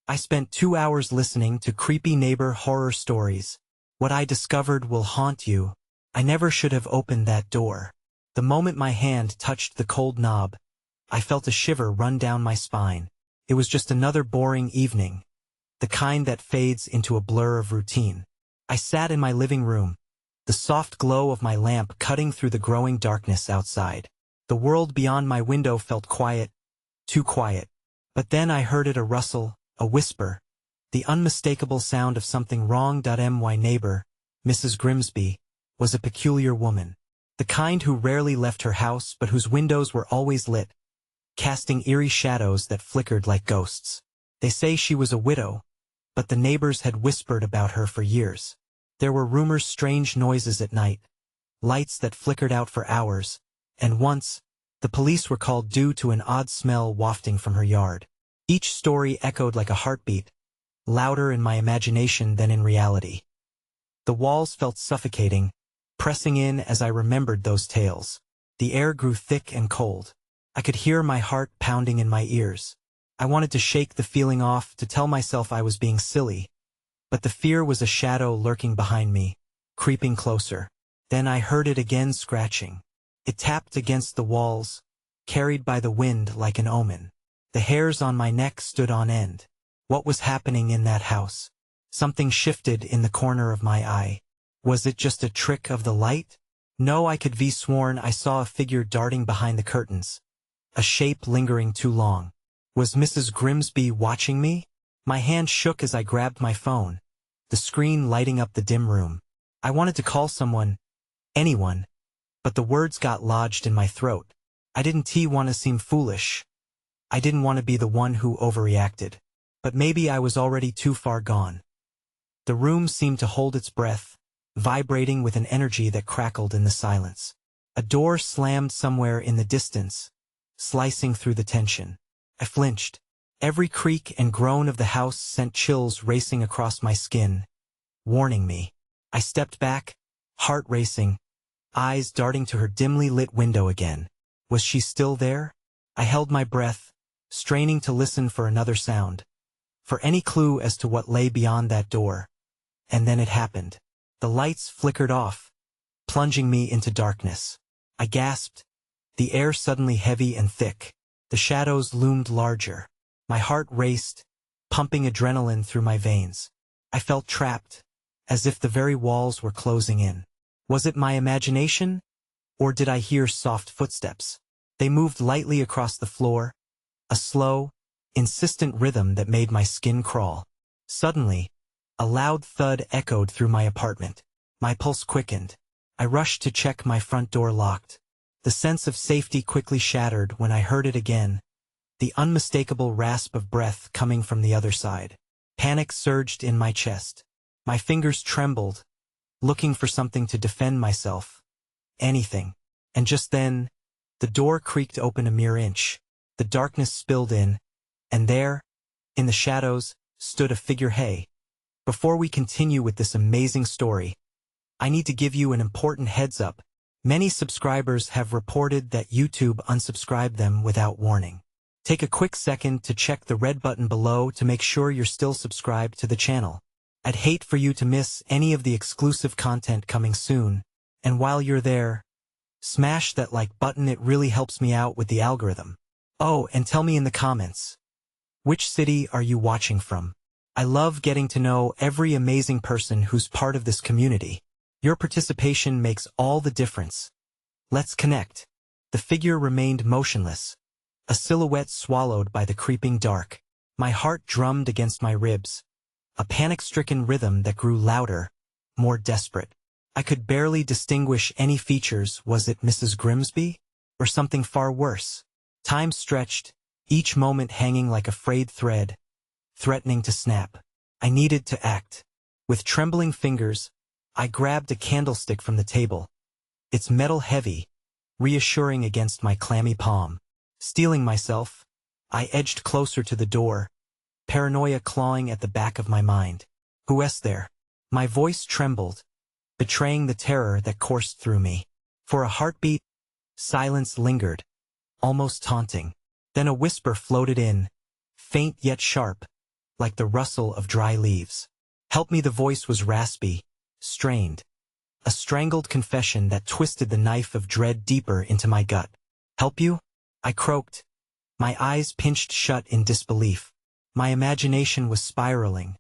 I spent 2 hours listening to creepy neighbor horror stories. What I discovered will haunt you. I never should have opened that door. The moment my hand touched the cold knob, I felt a shiver run down my spine. It was just another boring evening, the kind that fades into a blur of routine. I sat in my living room, the soft glow of my lamp cutting through the growing darkness outside. The world beyond my window felt quiet, too quiet. But then I heard it, a rustle, a whisper, the unmistakable sound of something wrong. My neighbor, Mrs. Grimsby, was a peculiar woman. The kind who rarely left her house but whose windows were always lit, casting eerie shadows that flickered like ghosts. They say she was a widow, but the neighbors had whispered about her for years. There were rumors, strange noises at night, lights that flickered out for hours, and once, the police were called due to an odd smell wafting from her yard. Each story echoed like a heartbeat, louder in my imagination than in reality. The walls felt suffocating, pressing in as I remembered those tales. The air grew thick and cold. I could hear my heart pounding in my ears. I wanted to shake the feeling off, to tell myself I was being silly. But the fear was a shadow lurking behind me, creeping closer. Then I heard it again, scratching. It tapped against the walls, carried by the wind like an omen. The hairs on my neck stood on end. What was happening in that house? Something shifted in the corner of my eye. Was it just a trick of the light? No, I could be sworn I saw a figure darting behind the curtains. A shape lingering too long. Was Mrs. Grimsby watching me? My hand shook as I grabbed my phone, the screen lighting up the dim room. I wanted to call someone, anyone, but the words got lodged in my throat. I didn't want to seem foolish. I didn't want to be the one who overreacted. But maybe I was already too far gone. The room seemed to hold its breath, vibrating with an energy that crackled in the silence. A door slammed somewhere in the distance, slicing through the tension. I flinched. Every creak and groan of the house sent chills racing across my skin, warning me. I stepped back, heart racing, eyes darting to her dimly lit window again. Was she still there? I held my breath, straining to listen for another sound, for any clue as to what lay beyond that door. And then it happened. The lights flickered off, plunging me into darkness. I gasped, the air suddenly heavy and thick. The shadows loomed larger. My heart raced, pumping adrenaline through my veins. I felt trapped, as if the very walls were closing in. Was it my imagination? Or did I hear soft footsteps? They moved lightly across the floor, a slow, insistent rhythm that made my skin crawl. Suddenly, a loud thud echoed through my apartment. My pulse quickened. I rushed to check my front door locked. The sense of safety quickly shattered when I heard it again, the unmistakable rasp of breath coming from the other side. Panic surged in my chest. My fingers trembled, looking for something to defend myself. Anything. And just then, the door creaked open a mere inch. The darkness spilled in, and there, in the shadows, stood a figure. Hey, before we continue with this amazing story, I need to give you an important heads up. Many subscribers have reported that YouTube unsubscribed them without warning. Take a quick second to check the red button below to make sure you're still subscribed to the channel. I'd hate for you to miss any of the exclusive content coming soon, and while you're there, smash that like button, it really helps me out with the algorithm. Oh, and tell me in the comments, which city are you watching from? I love getting to know every amazing person who's part of this community. Your participation makes all the difference. Let's connect. The figure remained motionless, a silhouette swallowed by the creeping dark. My heart drummed against my ribs, a panic-stricken rhythm that grew louder, more desperate. I could barely distinguish any features. Was it Mrs. Grimsby? Or something far worse? Time stretched, each moment hanging like a frayed thread, threatening to snap. I needed to act. With trembling fingers, I grabbed a candlestick from the table, its metal heavy, reassuring against my clammy palm. Steeling myself, I edged closer to the door, paranoia clawing at the back of my mind. Who's there? My voice trembled, betraying the terror that coursed through me. For a heartbeat, silence lingered, almost taunting. Then a whisper floated in, faint yet sharp. like the rustle of dry leaves. Help me, the voice was raspy, strained. A strangled confession that twisted the knife of dread deeper into my gut. Help you? I croaked, my eyes pinched shut in disbelief. My imagination was spiraling,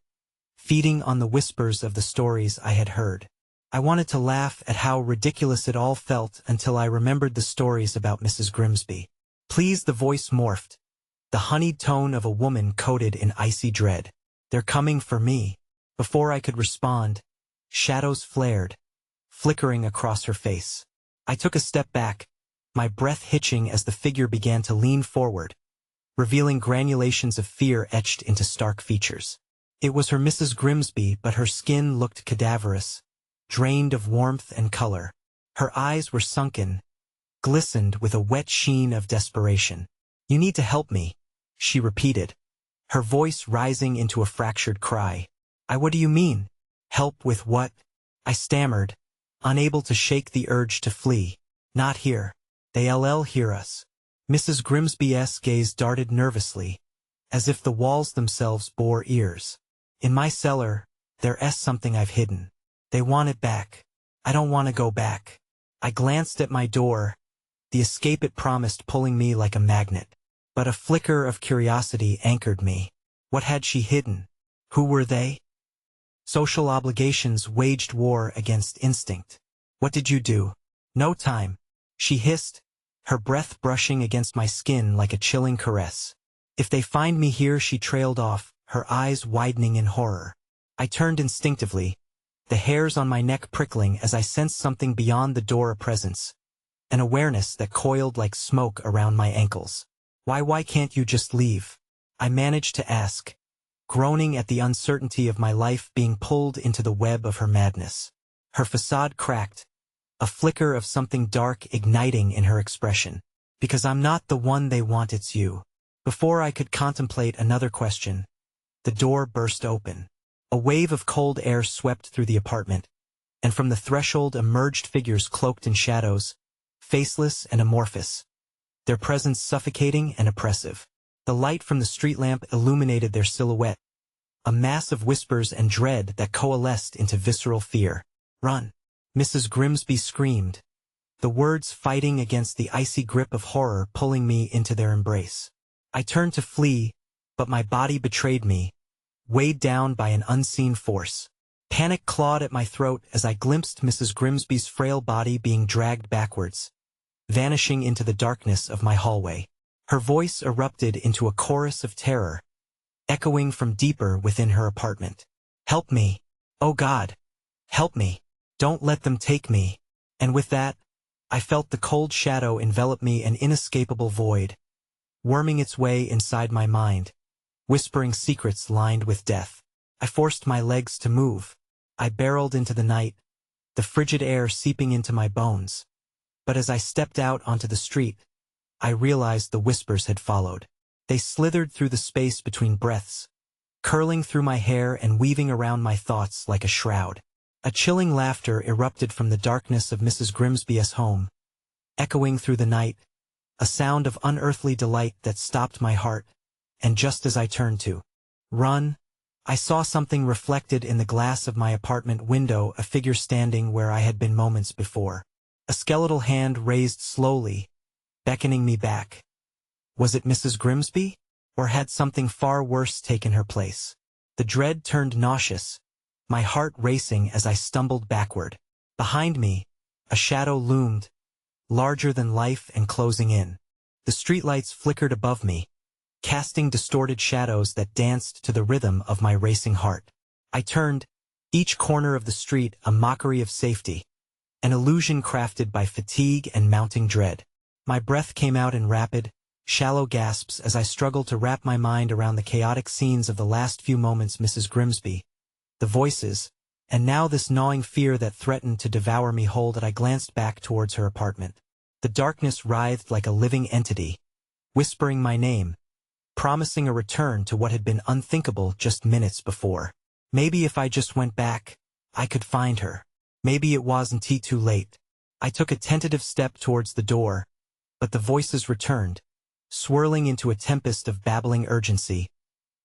feeding on the whispers of the stories I had heard. I wanted to laugh at how ridiculous it all felt until I remembered the stories about Mrs. Grimsby. Please, the voice morphed, the honeyed tone of a woman coated in icy dread. They're coming for me. Before I could respond, shadows flared, flickering across her face. I took a step back, my breath hitching as the figure began to lean forward, revealing granulations of fear etched into stark features. It was her Mrs. Grimsby, but her skin looked cadaverous, drained of warmth and color. Her eyes were sunken, glistened with a wet sheen of desperation. You need to help me, she repeated, her voice rising into a fractured cry. What do you mean? Help with what? I stammered, unable to shake the urge to flee. Not here. They'll hear us. Mrs. Grimsby's gaze darted nervously, as if the walls themselves bore ears. In my cellar, there's something I've hidden. They want it back. I don't want to go back. I glanced at my door, the escape it promised pulling me like a magnet. But a flicker of curiosity anchored me. What had she hidden? Who were they? Social obligations waged war against instinct. What did you do? No time, she hissed, her breath brushing against my skin like a chilling caress. If they find me here, she trailed off, her eyes widening in horror. I turned instinctively, the hairs on my neck prickling as I sensed something beyond the door, a presence, an awareness that coiled like smoke around my ankles. Why can't you just leave? I managed to ask, groaning at the uncertainty of my life being pulled into the web of her madness. Her facade cracked, a flicker of something dark igniting in her expression. Because I'm not the one they want, it's you. Before I could contemplate another question, the door burst open. A wave of cold air swept through the apartment, and from the threshold emerged figures cloaked in shadows, faceless and amorphous, their presence suffocating and oppressive. The light from the street lamp illuminated their silhouette, a mass of whispers and dread that coalesced into visceral fear. Run! Mrs. Grimsby screamed, the words fighting against the icy grip of horror pulling me into their embrace. I turned to flee, but my body betrayed me, weighed down by an unseen force. Panic clawed at my throat as I glimpsed Mrs. Grimsby's frail body being dragged backwards, vanishing into the darkness of my hallway. Her voice erupted into a chorus of terror, echoing from deeper within her apartment. Help me! Oh God! Help me! Don't let them take me! And with that, I felt the cold shadow envelop me, an inescapable void, worming its way inside my mind, whispering secrets lined with death. I forced my legs to move. I barreled into the night, the frigid air seeping into my bones. But as I stepped out onto the street, I realized the whispers had followed. They slithered through the space between breaths, curling through my hair and weaving around my thoughts like a shroud. A chilling laughter erupted from the darkness of Mrs. Grimsby's home, echoing through the night, a sound of unearthly delight that stopped my heart. And just as I turned to run, I saw something reflected in the glass of my apartment window, a figure standing where I had been moments before. A skeletal hand raised slowly, beckoning me back. Was it Mrs. Grimsby? Or had something far worse taken her place? The dread turned nauseous, my heart racing as I stumbled backward. Behind me, a shadow loomed, larger than life and closing in. The streetlights flickered above me, casting distorted shadows that danced to the rhythm of my racing heart. I turned, each corner of the street a mockery of safety, an illusion crafted by fatigue and mounting dread. My breath came out in rapid, shallow gasps as I struggled to wrap my mind around the chaotic scenes of the last few moments. Mrs. Grimsby, the voices, and now this gnawing fear that threatened to devour me. I glanced back towards her apartment. The darkness writhed like a living entity, whispering my name, promising a return to what had been unthinkable just minutes before. Maybe if I just went back, I could find her. Maybe it wasn't too late. I took a tentative step towards the door, but the voices returned, swirling into a tempest of babbling urgency.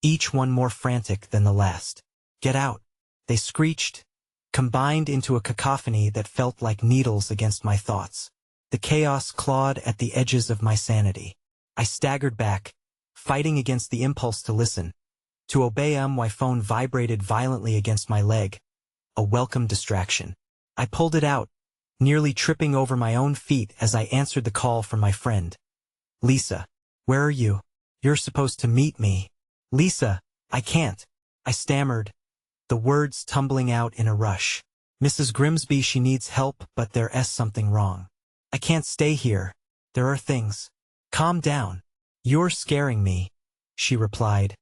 each one more frantic than the last. "Get out!" they screeched, combined into a cacophony that felt like needles against my thoughts. The chaos clawed at the edges of my sanity. I staggered back, fighting against the impulse to listen, to obey. My phone vibrated violently against my leg, a welcome distraction. I pulled it out, nearly tripping over my own feet as I answered the call from my friend. "Lisa, where are you? You're supposed to meet me." "Lisa, I can't," I stammered, the words tumbling out in a rush. "Mrs. Grimsby, she needs help, but there's something wrong. I can't stay here. There are things." "Calm down. You're scaring me," she replied,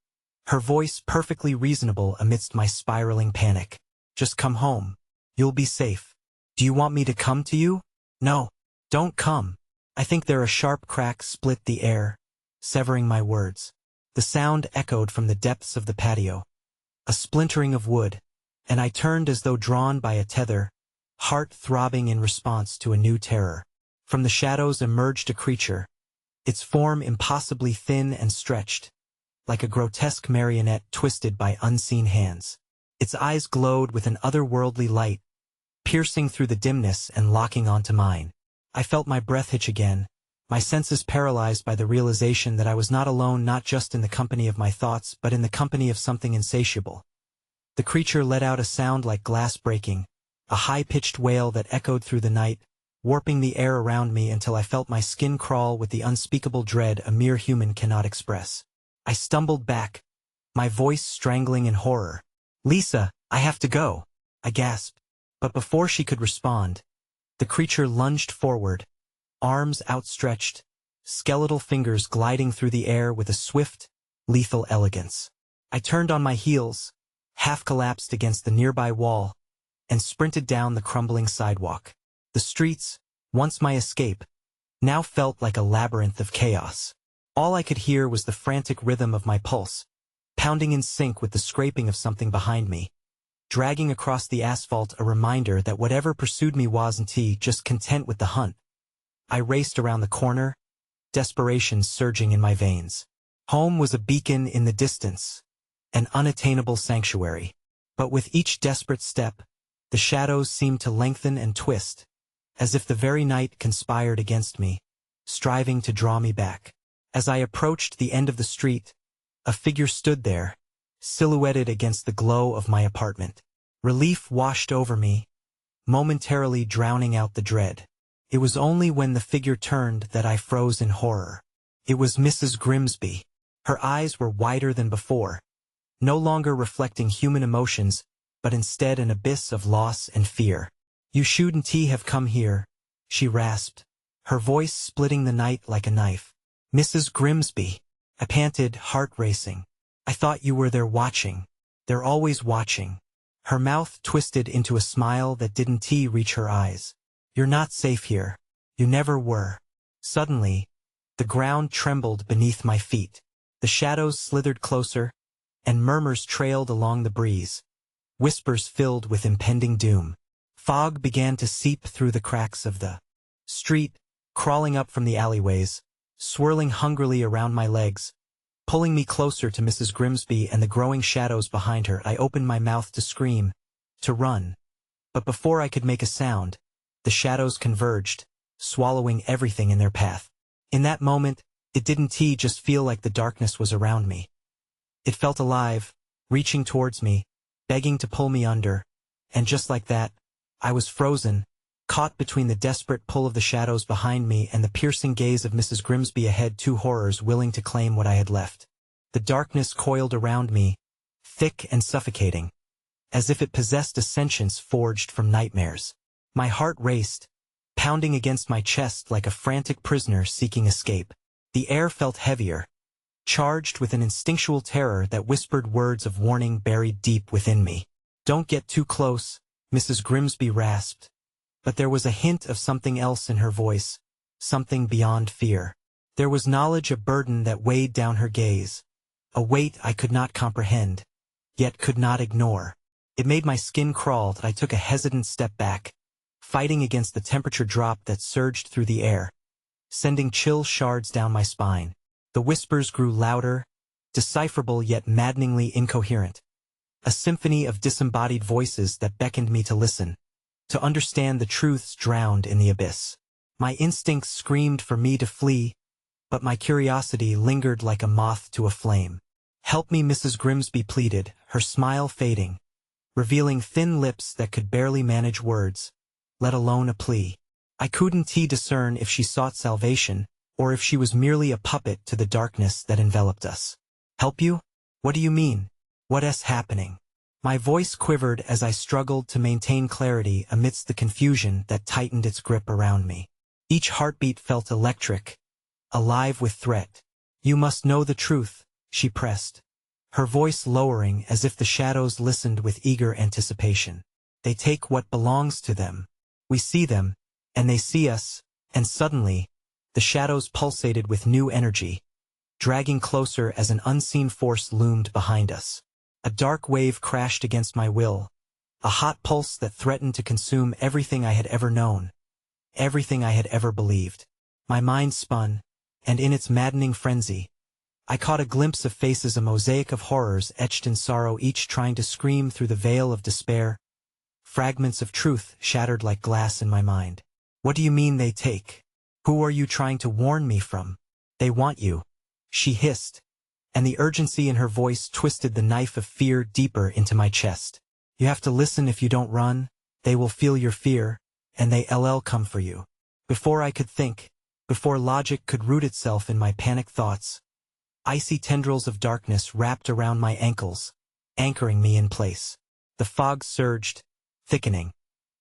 her voice perfectly reasonable amidst my spiraling panic. "Just come home. You'll be safe." "Do you want me to come to you?" "No. Don't come." I think there a sharp crack split the air, severing my words. The sound echoed from the depths of the patio, a splintering of wood, and I turned as though drawn by a tether, heart throbbing in response to a new terror. From the shadows emerged a creature, its form impossibly thin and stretched, like a grotesque marionette twisted by unseen hands. Its eyes glowed with an otherworldly light, piercing through the dimness and locking onto mine. I felt my breath hitch again, my senses paralyzed by the realization that I was not alone, not just in the company of my thoughts, but in the company of something insatiable. The creature let out a sound like glass breaking, a high-pitched wail that echoed through the night, warping the air around me until I felt my skin crawl with the unspeakable dread a mere human cannot express. I stumbled back, my voice strangling in horror. "Lisa, I have to go," I gasped. But before she could respond, the creature lunged forward, arms outstretched, skeletal fingers gliding through the air with a swift, lethal elegance. I turned on my heels, half collapsed against the nearby wall, and sprinted down the crumbling sidewalk. The streets, once my escape, now felt like a labyrinth of chaos. All I could hear was the frantic rhythm of my pulse, pounding in sync with the scraping of something behind me, dragging across the asphalt a reminder that whatever pursued me wasn't just content with the hunt. I raced around the corner, desperation surging in my veins. Home was a beacon in the distance, an unattainable sanctuary. But with each desperate step, the shadows seemed to lengthen and twist, as if the very night conspired against me, striving to draw me back. As I approached the end of the street, a figure stood there, silhouetted against the glow of my apartment. Relief washed over me, momentarily drowning out the dread. It was only when the figure turned that I froze in horror. It was Mrs. Grimsby. Her eyes were wider than before, no longer reflecting human emotions, but instead an abyss of loss and fear. "You shouldn't have come here," she rasped, her voice splitting the night like a knife. "Mrs. Grimsby," I panted, heart racing. "I thought you were there watching. They're always watching." Her mouth twisted into a smile that didn't reach her eyes. "You're not safe here. You never were." Suddenly, the ground trembled beneath my feet. The shadows slithered closer, and murmurs trailed along the breeze, whispers filled with impending doom. Fog began to seep through the cracks of the street, crawling up from the alleyways, swirling hungrily around my legs, pulling me closer to Mrs. Grimsby and the growing shadows behind her. I opened my mouth to scream, to run. But before I could make a sound, the shadows converged, swallowing everything in their path. In that moment, it didn't just feel like the darkness was around me. It felt alive, reaching towards me, begging to pull me under, and just like that, I was frozen, caught between the desperate pull of the shadows behind me and the piercing gaze of Mrs. Grimsby ahead, two horrors willing to claim what I had left. The darkness coiled around me, thick and suffocating, as if it possessed a sentience forged from nightmares. My heart raced, pounding against my chest like a frantic prisoner seeking escape. The air felt heavier, charged with an instinctual terror that whispered words of warning buried deep within me. "Don't get too close," Mrs. Grimsby rasped. But there was a hint of something else in her voice, something beyond fear. There was knowledge, a burden that weighed down her gaze, a weight I could not comprehend, yet could not ignore. It made my skin crawl. I took a hesitant step back, fighting against the temperature drop that surged through the air, sending chill shards down my spine. The whispers grew louder, decipherable yet maddeningly incoherent. A symphony of disembodied voices that beckoned me to listen, to understand the truths drowned in the abyss. My instincts screamed for me to flee, but my curiosity lingered like a moth to a flame. "Help me," Mrs. Grimsby pleaded, her smile fading, revealing thin lips that could barely manage words, let alone a plea. I couldn't discern if she sought salvation, or if she was merely a puppet to the darkness that enveloped us. "Help you? What do you mean? What's happening?" My voice quivered as I struggled to maintain clarity amidst the confusion that tightened its grip around me. Each heartbeat felt electric, alive with threat. "You must know the truth," she pressed, her voice lowering as if the shadows listened with eager anticipation. "They take what belongs to them. We see them, and they see us," and suddenly, the shadows pulsated with new energy, dragging closer as an unseen force loomed behind us. A dark wave crashed against my will, a hot pulse that threatened to consume everything I had ever known, everything I had ever believed. My mind spun, and in its maddening frenzy, I caught a glimpse of faces, a mosaic of horrors etched in sorrow, each trying to scream through the veil of despair. Fragments of truth shattered like glass in my mind. "What do you mean they take? Who are you trying to warn me from?" "They want you," she hissed, and the urgency in her voice twisted the knife of fear deeper into my chest. "You have to listen. If you don't run, they will feel your fear, and they'll come for you." Before I could think, before logic could root itself in my panicked thoughts, icy tendrils of darkness wrapped around my ankles, anchoring me in place. The fog surged, thickening,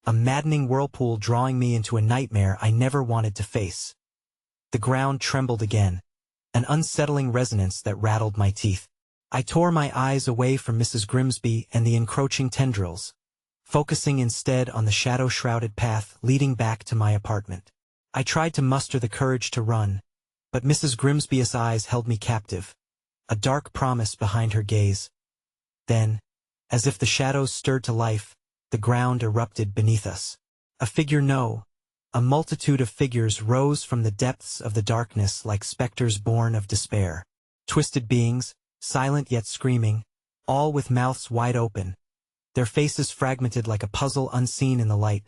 a maddening whirlpool drawing me into a nightmare I never wanted to face. The ground trembled again, an unsettling resonance that rattled my teeth. I tore my eyes away from Mrs. Grimsby and the encroaching tendrils, focusing instead on the shadow-shrouded path leading back to my apartment. I tried to muster the courage to run, but Mrs. Grimsby's eyes held me captive, a dark promise behind her gaze. Then, as if the shadows stirred to life, the ground erupted beneath us. A figure, no, a multitude of figures rose from the depths of the darkness like specters born of despair. Twisted beings, silent yet screaming, all with mouths wide open, their faces fragmented like a puzzle unseen in the light.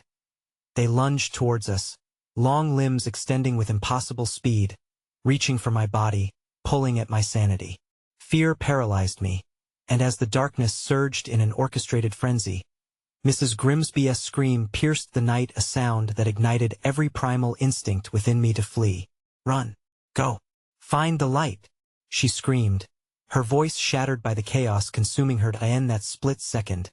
They lunged towards us, long limbs extending with impossible speed, reaching for my body, pulling at my sanity. Fear paralyzed me, and as the darkness surged in an orchestrated frenzy, Mrs. Grimsby's scream pierced the night, a sound that ignited every primal instinct within me to flee. "Run! Go! Find the light!" she screamed, her voice shattered by the chaos consuming her. In that split second,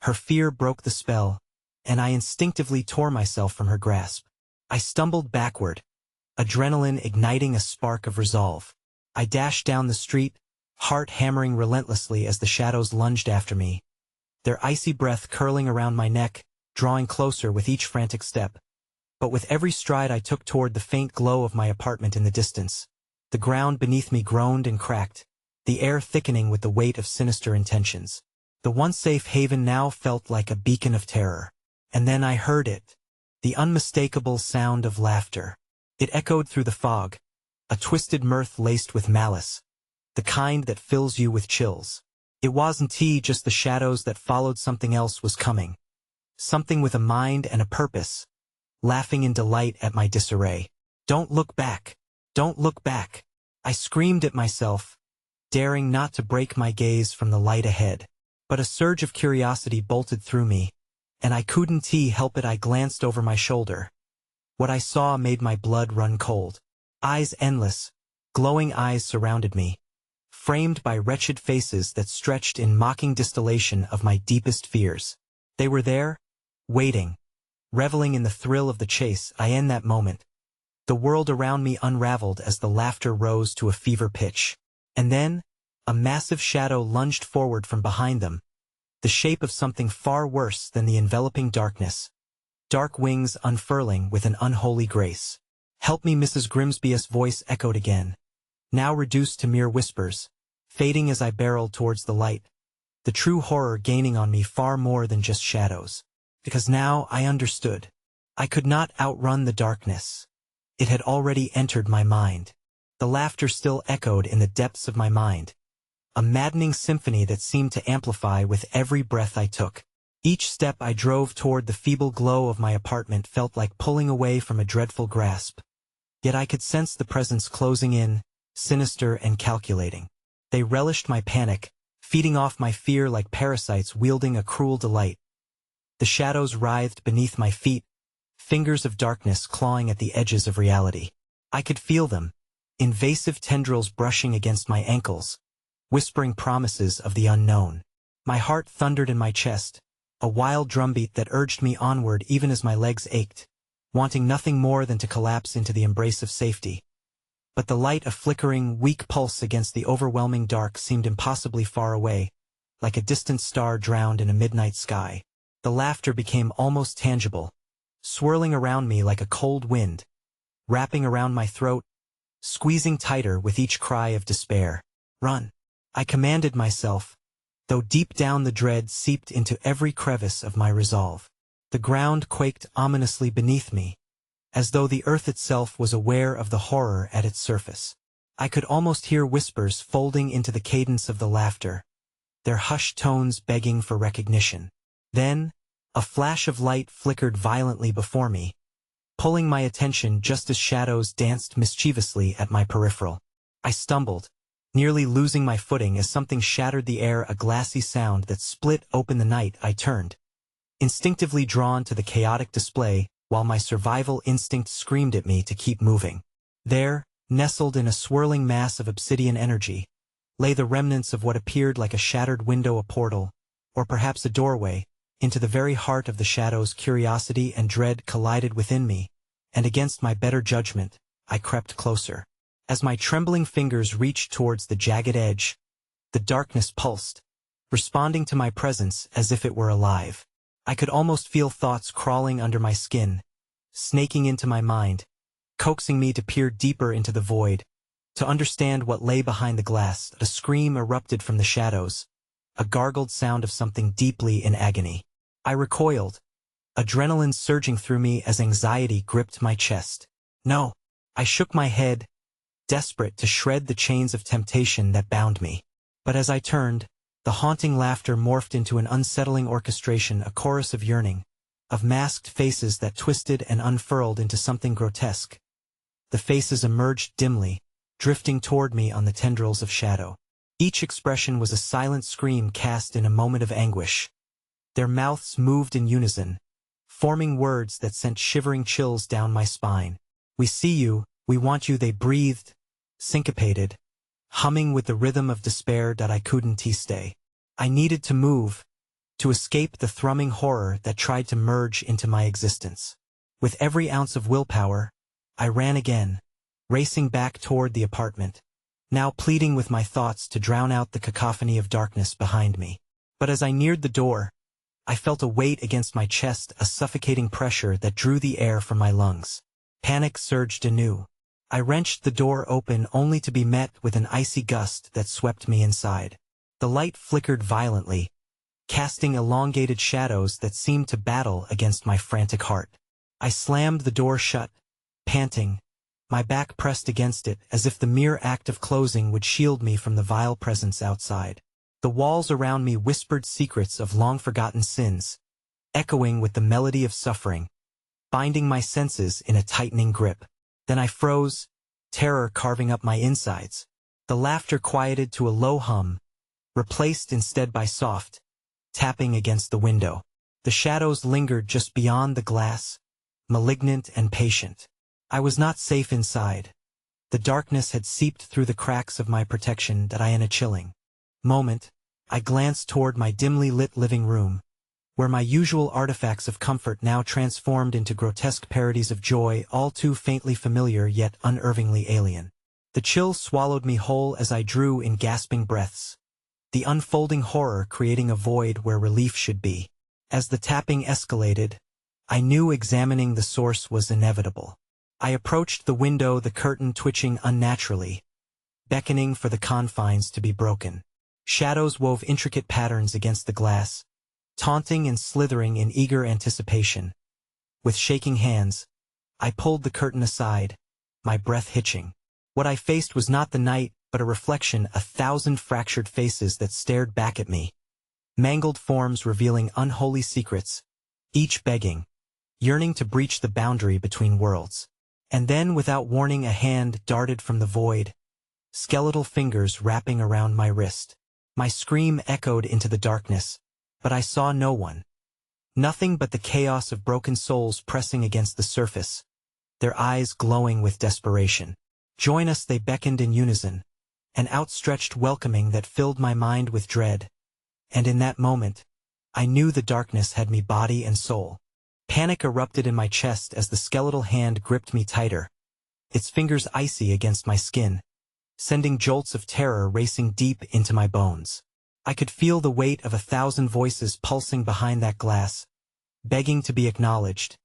her fear broke the spell, and I instinctively tore myself from her grasp. I stumbled backward, adrenaline igniting a spark of resolve. I dashed down the street, heart hammering relentlessly as the shadows lunged after me, their icy breath curling around my neck, drawing closer with each frantic step. But with every stride I took toward the faint glow of my apartment in the distance, the ground beneath me groaned and cracked, the air thickening with the weight of sinister intentions. The once safe haven now felt like a beacon of terror. And then I heard it, the unmistakable sound of laughter. It echoed through the fog, a twisted mirth laced with malice, the kind that fills you with chills. It wasn't just the shadows that followed. Something else was coming. Something with a mind and a purpose, laughing in delight at my disarray. "Don't look back! Don't look back!" I screamed at myself, daring not to break my gaze from the light ahead. But a surge of curiosity bolted through me, and I couldn't help it. I glanced over my shoulder. What I saw made my blood run cold. Eyes, endless, glowing eyes surrounded me, framed by wretched faces that stretched in mocking distillation of my deepest fears. They were there, waiting, reveling in the thrill of the chase. In that moment, the world around me unraveled as the laughter rose to a fever pitch. And then, a massive shadow lunged forward from behind them, the shape of something far worse than the enveloping darkness, dark wings unfurling with an unholy grace. "Help me!" Mrs. Grimsby's voice echoed again, now reduced to mere whispers, fading as I barreled towards the light, the true horror gaining on me far more than just shadows. Because now I understood. I could not outrun the darkness. It had already entered my mind. The laughter still echoed in the depths of my mind, a maddening symphony that seemed to amplify with every breath I took. Each step I drove toward the feeble glow of my apartment felt like pulling away from a dreadful grasp. Yet I could sense the presence closing in, sinister and calculating. They relished my panic, feeding off my fear like parasites wielding a cruel delight. The shadows writhed beneath my feet, fingers of darkness clawing at the edges of reality. I could feel them, invasive tendrils brushing against my ankles, whispering promises of the unknown. My heart thundered in my chest, a wild drumbeat that urged me onward even as my legs ached, wanting nothing more than to collapse into the embrace of safety. But the light, a flickering, weak pulse against the overwhelming dark, seemed impossibly far away, like a distant star drowned in a midnight sky. The laughter became almost tangible, swirling around me like a cold wind, wrapping around my throat, squeezing tighter with each cry of despair. Run! I commanded myself, though deep down the dread seeped into every crevice of my resolve. The ground quaked ominously beneath me, as though the earth itself was aware of the horror at its surface. I could almost hear whispers folding into the cadence of the laughter, their hushed tones begging for recognition. Then, a flash of light flickered violently before me, pulling my attention just as shadows danced mischievously at my peripheral. I stumbled, nearly losing my footing as something shattered the air, a glassy sound that split open the night. I turned, instinctively drawn to the chaotic display, while my survival instinct screamed at me to keep moving. There, nestled in a swirling mass of obsidian energy, lay the remnants of what appeared like a shattered window, a portal, or perhaps a doorway, into the very heart of the shadows. Curiosity and dread collided within me, and against my better judgment, I crept closer. As my trembling fingers reached towards the jagged edge, the darkness pulsed, responding to my presence as if it were alive. I could almost feel thoughts crawling under my skin, snaking into my mind, coaxing me to peer deeper into the void, to understand what lay behind the glass. A scream erupted from the shadows, a gargled sound of something deeply in agony. I recoiled, adrenaline surging through me as anxiety gripped my chest. No! I shook my head, desperate to shred the chains of temptation that bound me. But as I turned, the haunting laughter morphed into an unsettling orchestration, a chorus of yearning, of masked faces that twisted and unfurled into something grotesque. The faces emerged dimly, drifting toward me on the tendrils of shadow. Each expression was a silent scream cast in a moment of anguish. Their mouths moved in unison, forming words that sent shivering chills down my spine. "We see you, we want you," they breathed, syncopated, humming with the rhythm of despair. I couldn't stay. I needed to move, to escape the thrumming horror that tried to merge into my existence. With every ounce of willpower, I ran again, racing back toward the apartment, now pleading with my thoughts to drown out the cacophony of darkness behind me. But as I neared the door, I felt a weight against my chest, a suffocating pressure that drew the air from my lungs. Panic surged anew. I wrenched the door open only to be met with an icy gust that swept me inside. The light flickered violently, casting elongated shadows that seemed to battle against my frantic heart. I slammed the door shut, panting, my back pressed against it as if the mere act of closing would shield me from the vile presence outside. The walls around me whispered secrets of long-forgotten sins, echoing with the melody of suffering, binding my senses in a tightening grip. Then I froze, terror carving up my insides. The laughter quieted to a low hum, replaced instead by soft tapping against the window. The shadows lingered just beyond the glass, malignant and patient. I was not safe inside. The darkness had seeped through the cracks of my protection. In a chilling moment, I glanced toward my dimly lit living room, where my usual artifacts of comfort now transformed into grotesque parodies of joy, all too faintly familiar yet unnervingly alien. The chill swallowed me whole as I drew in gasping breaths, the unfolding horror creating a void where relief should be. As the tapping escalated, I knew examining the source was inevitable. I approached the window, the curtain twitching unnaturally, beckoning for the confines to be broken. Shadows wove intricate patterns against the glass, taunting and slithering in eager anticipation. With shaking hands, I pulled the curtain aside, my breath hitching. What I faced was not the night, but a reflection, 1,000 fractured faces that stared back at me. Mangled forms revealing unholy secrets, each begging, yearning to breach the boundary between worlds. And then, without warning, a hand darted from the void, skeletal fingers wrapping around my wrist. My scream echoed into the darkness, but I saw no one. Nothing but the chaos of broken souls pressing against the surface, their eyes glowing with desperation. "Join us," they beckoned in unison, an outstretched welcoming that filled my mind with dread. And in that moment, I knew the darkness had me body and soul. Panic erupted in my chest as the skeletal hand gripped me tighter, its fingers icy against my skin, sending jolts of terror racing deep into my bones. I could feel the weight of 1,000 voices pulsing behind that glass, begging to be acknowledged,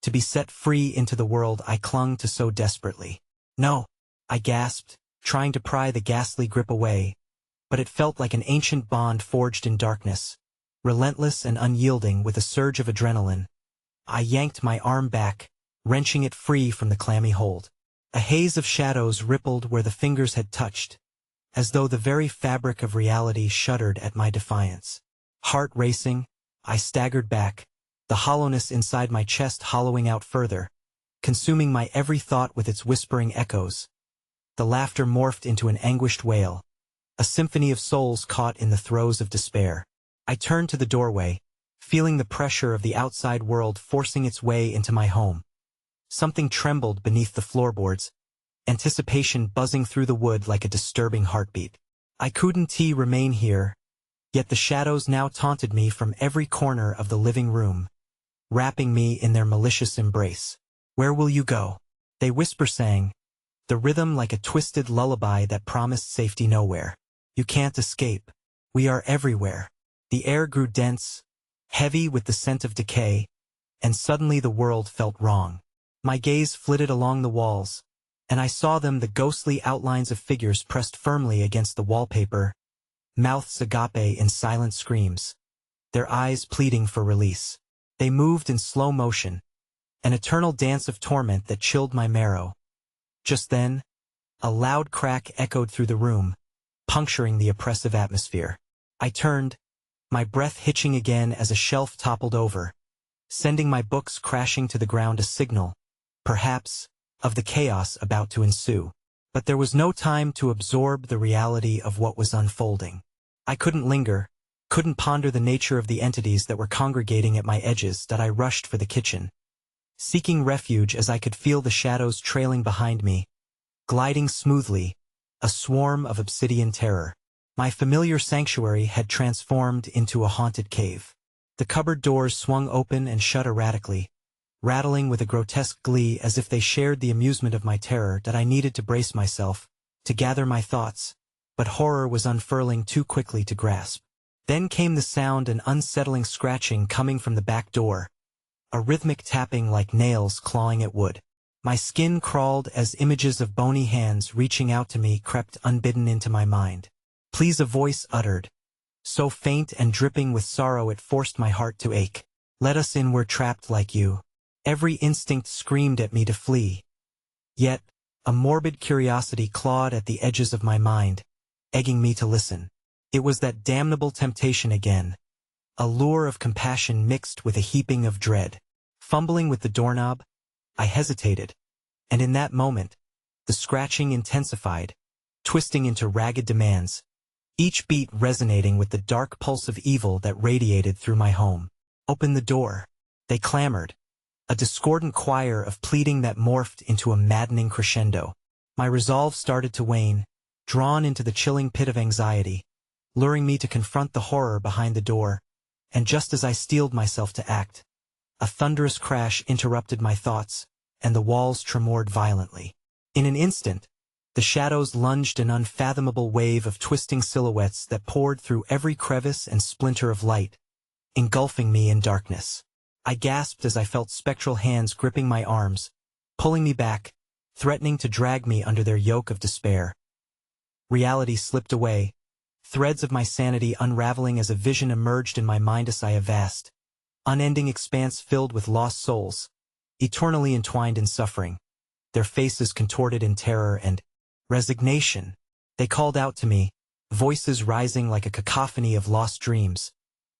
to be set free into the world I clung to so desperately. "No," I gasped, trying to pry the ghastly grip away, but it felt like an ancient bond forged in darkness, relentless and unyielding. With a surge of adrenaline, I yanked my arm back, wrenching it free from the clammy hold. A haze of shadows rippled where the fingers had touched, as though the very fabric of reality shuddered at my defiance. Heart racing, I staggered back, the hollowness inside my chest hollowing out further, consuming my every thought with its whispering echoes. The laughter morphed into an anguished wail, a symphony of souls caught in the throes of despair. I turned to the doorway, feeling the pressure of the outside world forcing its way into my home. Something trembled beneath the floorboards, anticipation buzzing through the wood like a disturbing heartbeat. I couldn't remain here, yet the shadows now taunted me from every corner of the living room, wrapping me in their malicious embrace. "Where will you go?" they whisper sang, the rhythm like a twisted lullaby that promised safety nowhere. "You can't escape. We are everywhere." The air grew dense, heavy with the scent of decay, and suddenly the world felt wrong. My gaze flitted along the walls, and I saw them, the ghostly outlines of figures pressed firmly against the wallpaper, mouths agape in silent screams, their eyes pleading for release. They moved in slow motion, an eternal dance of torment that chilled my marrow. Just then, a loud crack echoed through the room, puncturing the oppressive atmosphere. I turned, my breath hitching again as a shelf toppled over, sending my books crashing to the ground, a signal, perhaps, of the chaos about to ensue. But there was no time to absorb the reality of what was unfolding. I couldn't linger, couldn't ponder the nature of the entities that were congregating at my edges, that I rushed for the kitchen, seeking refuge as I could feel the shadows trailing behind me, gliding smoothly, a swarm of obsidian terror. My familiar sanctuary had transformed into a haunted cave. The cupboard doors swung open and shut erratically, rattling with a grotesque glee as if they shared the amusement of my terror. That I needed to brace myself, to gather my thoughts, but horror was unfurling too quickly to grasp. Then came the sound, an unsettling scratching coming from the back door, a rhythmic tapping like nails clawing at wood. My skin crawled as images of bony hands reaching out to me crept unbidden into my mind. "Please," a voice uttered, so faint and dripping with sorrow it forced my heart to ache. "Let us in, we're trapped like you." Every instinct screamed at me to flee. Yet, a morbid curiosity clawed at the edges of my mind, egging me to listen. It was that damnable temptation again, a lure of compassion mixed with a heaping of dread. Fumbling with the doorknob, I hesitated, and in that moment, the scratching intensified, twisting into ragged demands, each beat resonating with the dark pulse of evil that radiated through my home. "Open the door," they clamored, a discordant choir of pleading that morphed into a maddening crescendo. My resolve started to wane, drawn into the chilling pit of anxiety, luring me to confront the horror behind the door, and just as I steeled myself to act, a thunderous crash interrupted my thoughts, and the walls tremored violently. In an instant, the shadows lunged, an unfathomable wave of twisting silhouettes that poured through every crevice and splinter of light, engulfing me in darkness. I gasped as I felt spectral hands gripping my arms, pulling me back, threatening to drag me under their yoke of despair. Reality slipped away, threads of my sanity unraveling as a vision emerged in my mind, a vast, unending expanse filled with lost souls, eternally entwined in suffering, their faces contorted in terror and resignation. They called out to me, voices rising like a cacophony of lost dreams,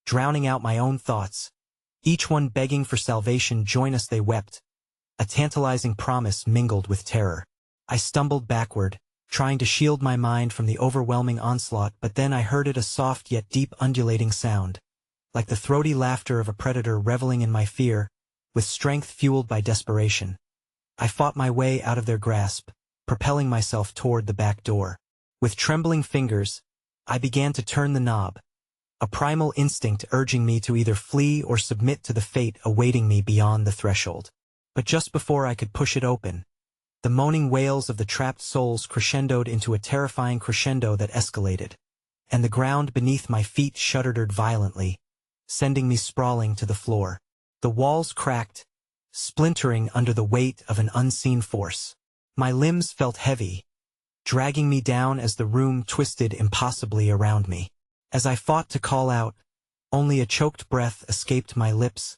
drowning out my own thoughts. Each one begging for salvation. Join us, they wept. A tantalizing promise mingled with terror. I stumbled backward, trying to shield my mind from the overwhelming onslaught, but then I heard it, a soft yet deep undulating sound, like the throaty laughter of a predator reveling in my fear, with strength fueled by desperation. I fought my way out of their grasp, propelling myself toward the back door. With trembling fingers, I began to turn the knob, a primal instinct urging me to either flee or submit to the fate awaiting me beyond the threshold. But just before I could push it open, the moaning wails of the trapped souls crescendoed into a terrifying crescendo that escalated, and the ground beneath my feet shuddered violently, sending me sprawling to the floor. The walls cracked, splintering under the weight of an unseen force. My limbs felt heavy, dragging me down as the room twisted impossibly around me. As I fought to call out, only a choked breath escaped my lips,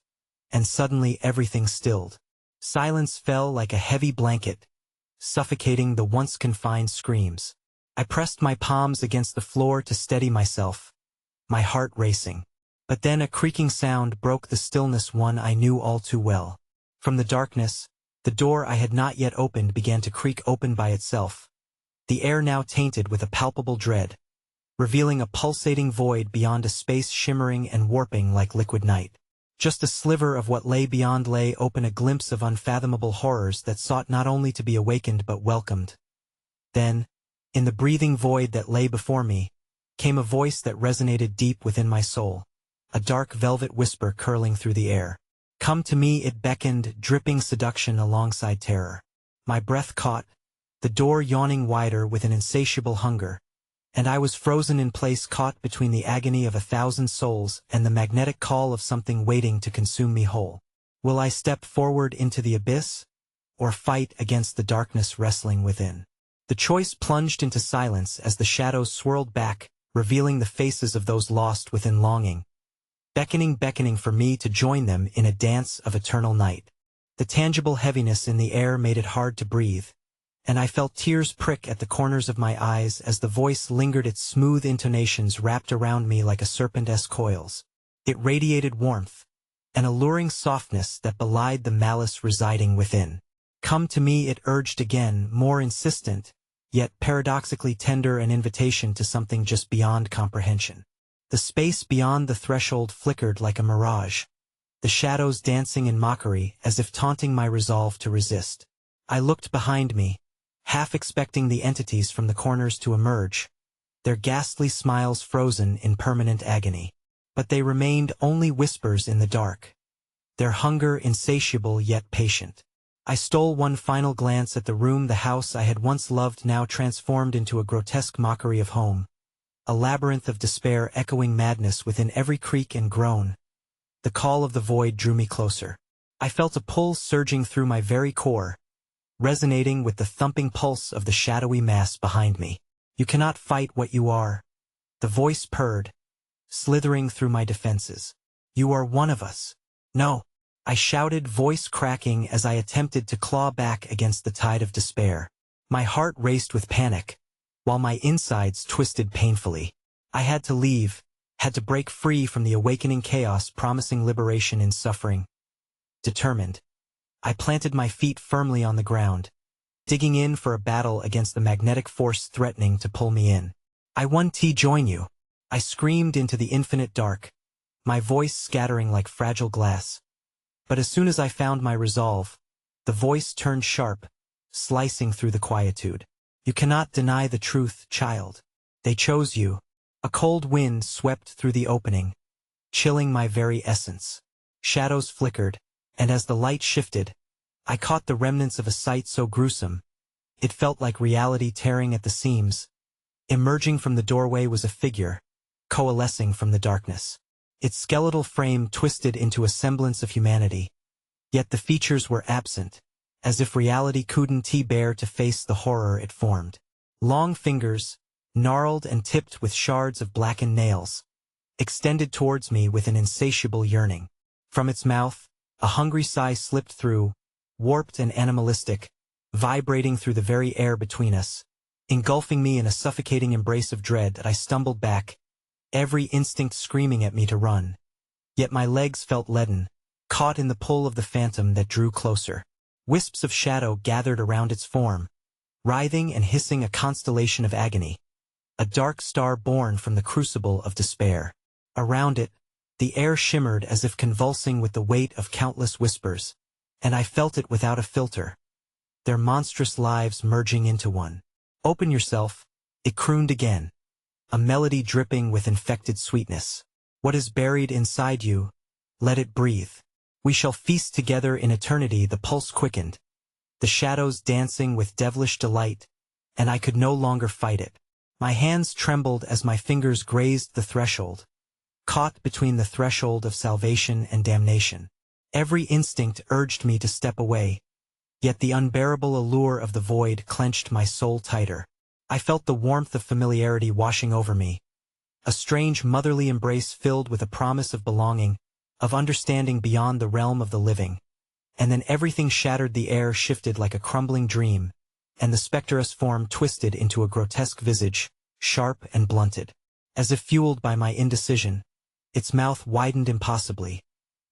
and suddenly everything stilled. Silence fell like a heavy blanket, suffocating the once confined screams. I pressed my palms against the floor to steady myself, my heart racing. But then a creaking sound broke the stillness, one I knew all too well. From the darkness, the door I had not yet opened began to creak open by itself, the air now tainted with a palpable dread, revealing a pulsating void beyond, a space shimmering and warping like liquid night. Just a sliver of what lay beyond lay open, a glimpse of unfathomable horrors that sought not only to be awakened but welcomed. Then, in the breathing void that lay before me, came a voice that resonated deep within my soul, a dark velvet whisper curling through the air. Come to me, it beckoned, dripping seduction alongside terror. My breath caught, the door yawning wider with an insatiable hunger, and I was frozen in place, caught between the agony of 1,000 souls and the magnetic call of something waiting to consume me whole. Will I step forward into the abyss, or fight against the darkness wrestling within? The choice plunged into silence as the shadows swirled back, revealing the faces of those lost within longing, beckoning for me to join them in a dance of eternal night. The tangible heaviness in the air made it hard to breathe, and I felt tears prick at the corners of my eyes as the voice lingered, its smooth intonations wrapped around me like a serpent's coils. It radiated warmth, an alluring softness that belied the malice residing within. Come to me, it urged again, more insistent, yet paradoxically tender, an invitation to something just beyond comprehension. The space beyond the threshold flickered like a mirage, the shadows dancing in mockery as if taunting my resolve to resist. I looked behind me, half expecting the entities from the corners to emerge, their ghastly smiles frozen in permanent agony. But they remained only whispers in the dark, their hunger insatiable yet patient. I stole one final glance at the room, the house I had once loved now transformed into a grotesque mockery of home, a labyrinth of despair echoing madness within every creak and groan. The call of the void drew me closer. I felt a pull surging through my very core, resonating with the thumping pulse of the shadowy mass behind me. You cannot fight what you are, the voice purred, slithering through my defenses. You are one of us. No, I shouted, voice cracking as I attempted to claw back against the tide of despair. My heart raced with panic, while my insides twisted painfully. I had to leave, had to break free from the awakening chaos, promising liberation in suffering. Determined, I planted my feet firmly on the ground, digging in for a battle against the magnetic force threatening to pull me in. I want to join you, I screamed into the infinite dark, my voice scattering like fragile glass. But as soon as I found my resolve, the voice turned sharp, slicing through the quietude. You cannot deny the truth, child. They chose you. A cold wind swept through the opening, chilling my very essence. Shadows flickered, and as the light shifted, I caught the remnants of a sight so gruesome, it felt like reality tearing at the seams. Emerging from the doorway was a figure, coalescing from the darkness. Its skeletal frame twisted into a semblance of humanity, yet the features were absent, as if reality couldn't bear to face the horror it formed. Long fingers, gnarled and tipped with shards of blackened nails, extended towards me with an insatiable yearning. From its mouth, a hungry sigh slipped through, warped and animalistic, vibrating through the very air between us. engulfing me in a suffocating embrace of dread that I stumbled back, every instinct screaming at me to run. Yet my legs felt leaden, caught in the pull of the phantom that drew closer. Wisps of shadow gathered around its form, writhing and hissing, a constellation of agony, a dark star born from the crucible of despair. Around it, the air shimmered as if convulsing with the weight of countless whispers, and I felt it without a filter, their monstrous lives merging into one. "Open yourself," it crooned again, a melody dripping with infected sweetness. "What is buried inside you, let it breathe. We shall feast together in eternity." The pulse quickened, the shadows dancing with devilish delight, and I could no longer fight it. My hands trembled as my fingers grazed the threshold, caught between the threshold of salvation and damnation. Every instinct urged me to step away, yet the unbearable allure of the void clenched my soul tighter. I felt the warmth of familiarity washing over me, a strange motherly embrace filled with a promise of belonging, of understanding beyond the realm of the living. And then everything shattered. The air shifted like a crumbling dream, and the specterous form twisted into a grotesque visage, sharp and blunted. As if fueled by my indecision, its mouth widened impossibly,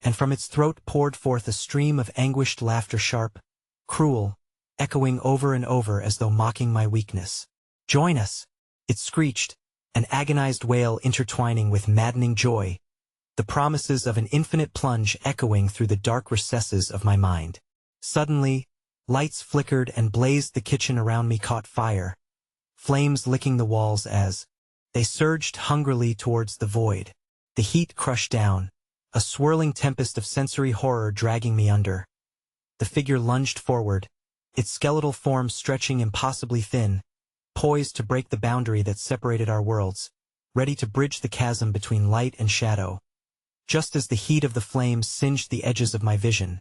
and from its throat poured forth a stream of anguished laughter, sharp, cruel, echoing over and over as though mocking my weakness. "Join us," it screeched, an agonized wail intertwining with maddening joy, the promises of an infinite plunge echoing through the dark recesses of my mind. Suddenly, lights flickered and blazed. The kitchen around me caught fire, flames licking the walls as they surged hungrily towards the void. The heat crushed down, a swirling tempest of sensory horror dragging me under. The figure lunged forward, its skeletal form stretching impossibly thin, poised to break the boundary that separated our worlds, ready to bridge the chasm between light and shadow. Just as the heat of the flames singed the edges of my vision,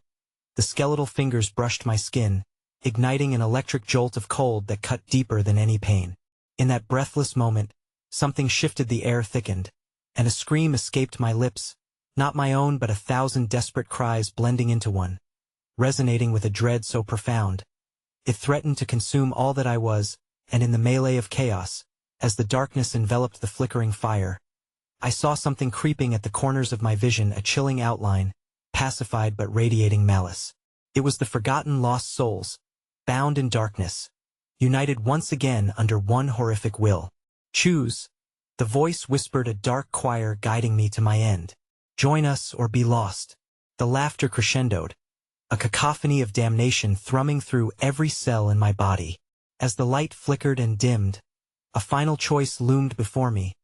the skeletal fingers brushed my skin, igniting an electric jolt of cold that cut deeper than any pain. In that breathless moment, something shifted. The air thickened, and a scream escaped my lips, not my own but 1,000 desperate cries blending into one, resonating with a dread so profound. It threatened to consume all that I was, and in the melee of chaos, as the darkness enveloped the flickering fire, I saw something creeping at the corners of my vision, a chilling outline, pacified but radiating malice. It was the forgotten lost souls, bound in darkness, united once again under one horrific will. "Choose," the voice whispered, a dark choir guiding me to my end. "Join us or be lost." The laughter crescendoed, a cacophony of damnation thrumming through every cell in my body. As the light flickered and dimmed, a final choice loomed before me,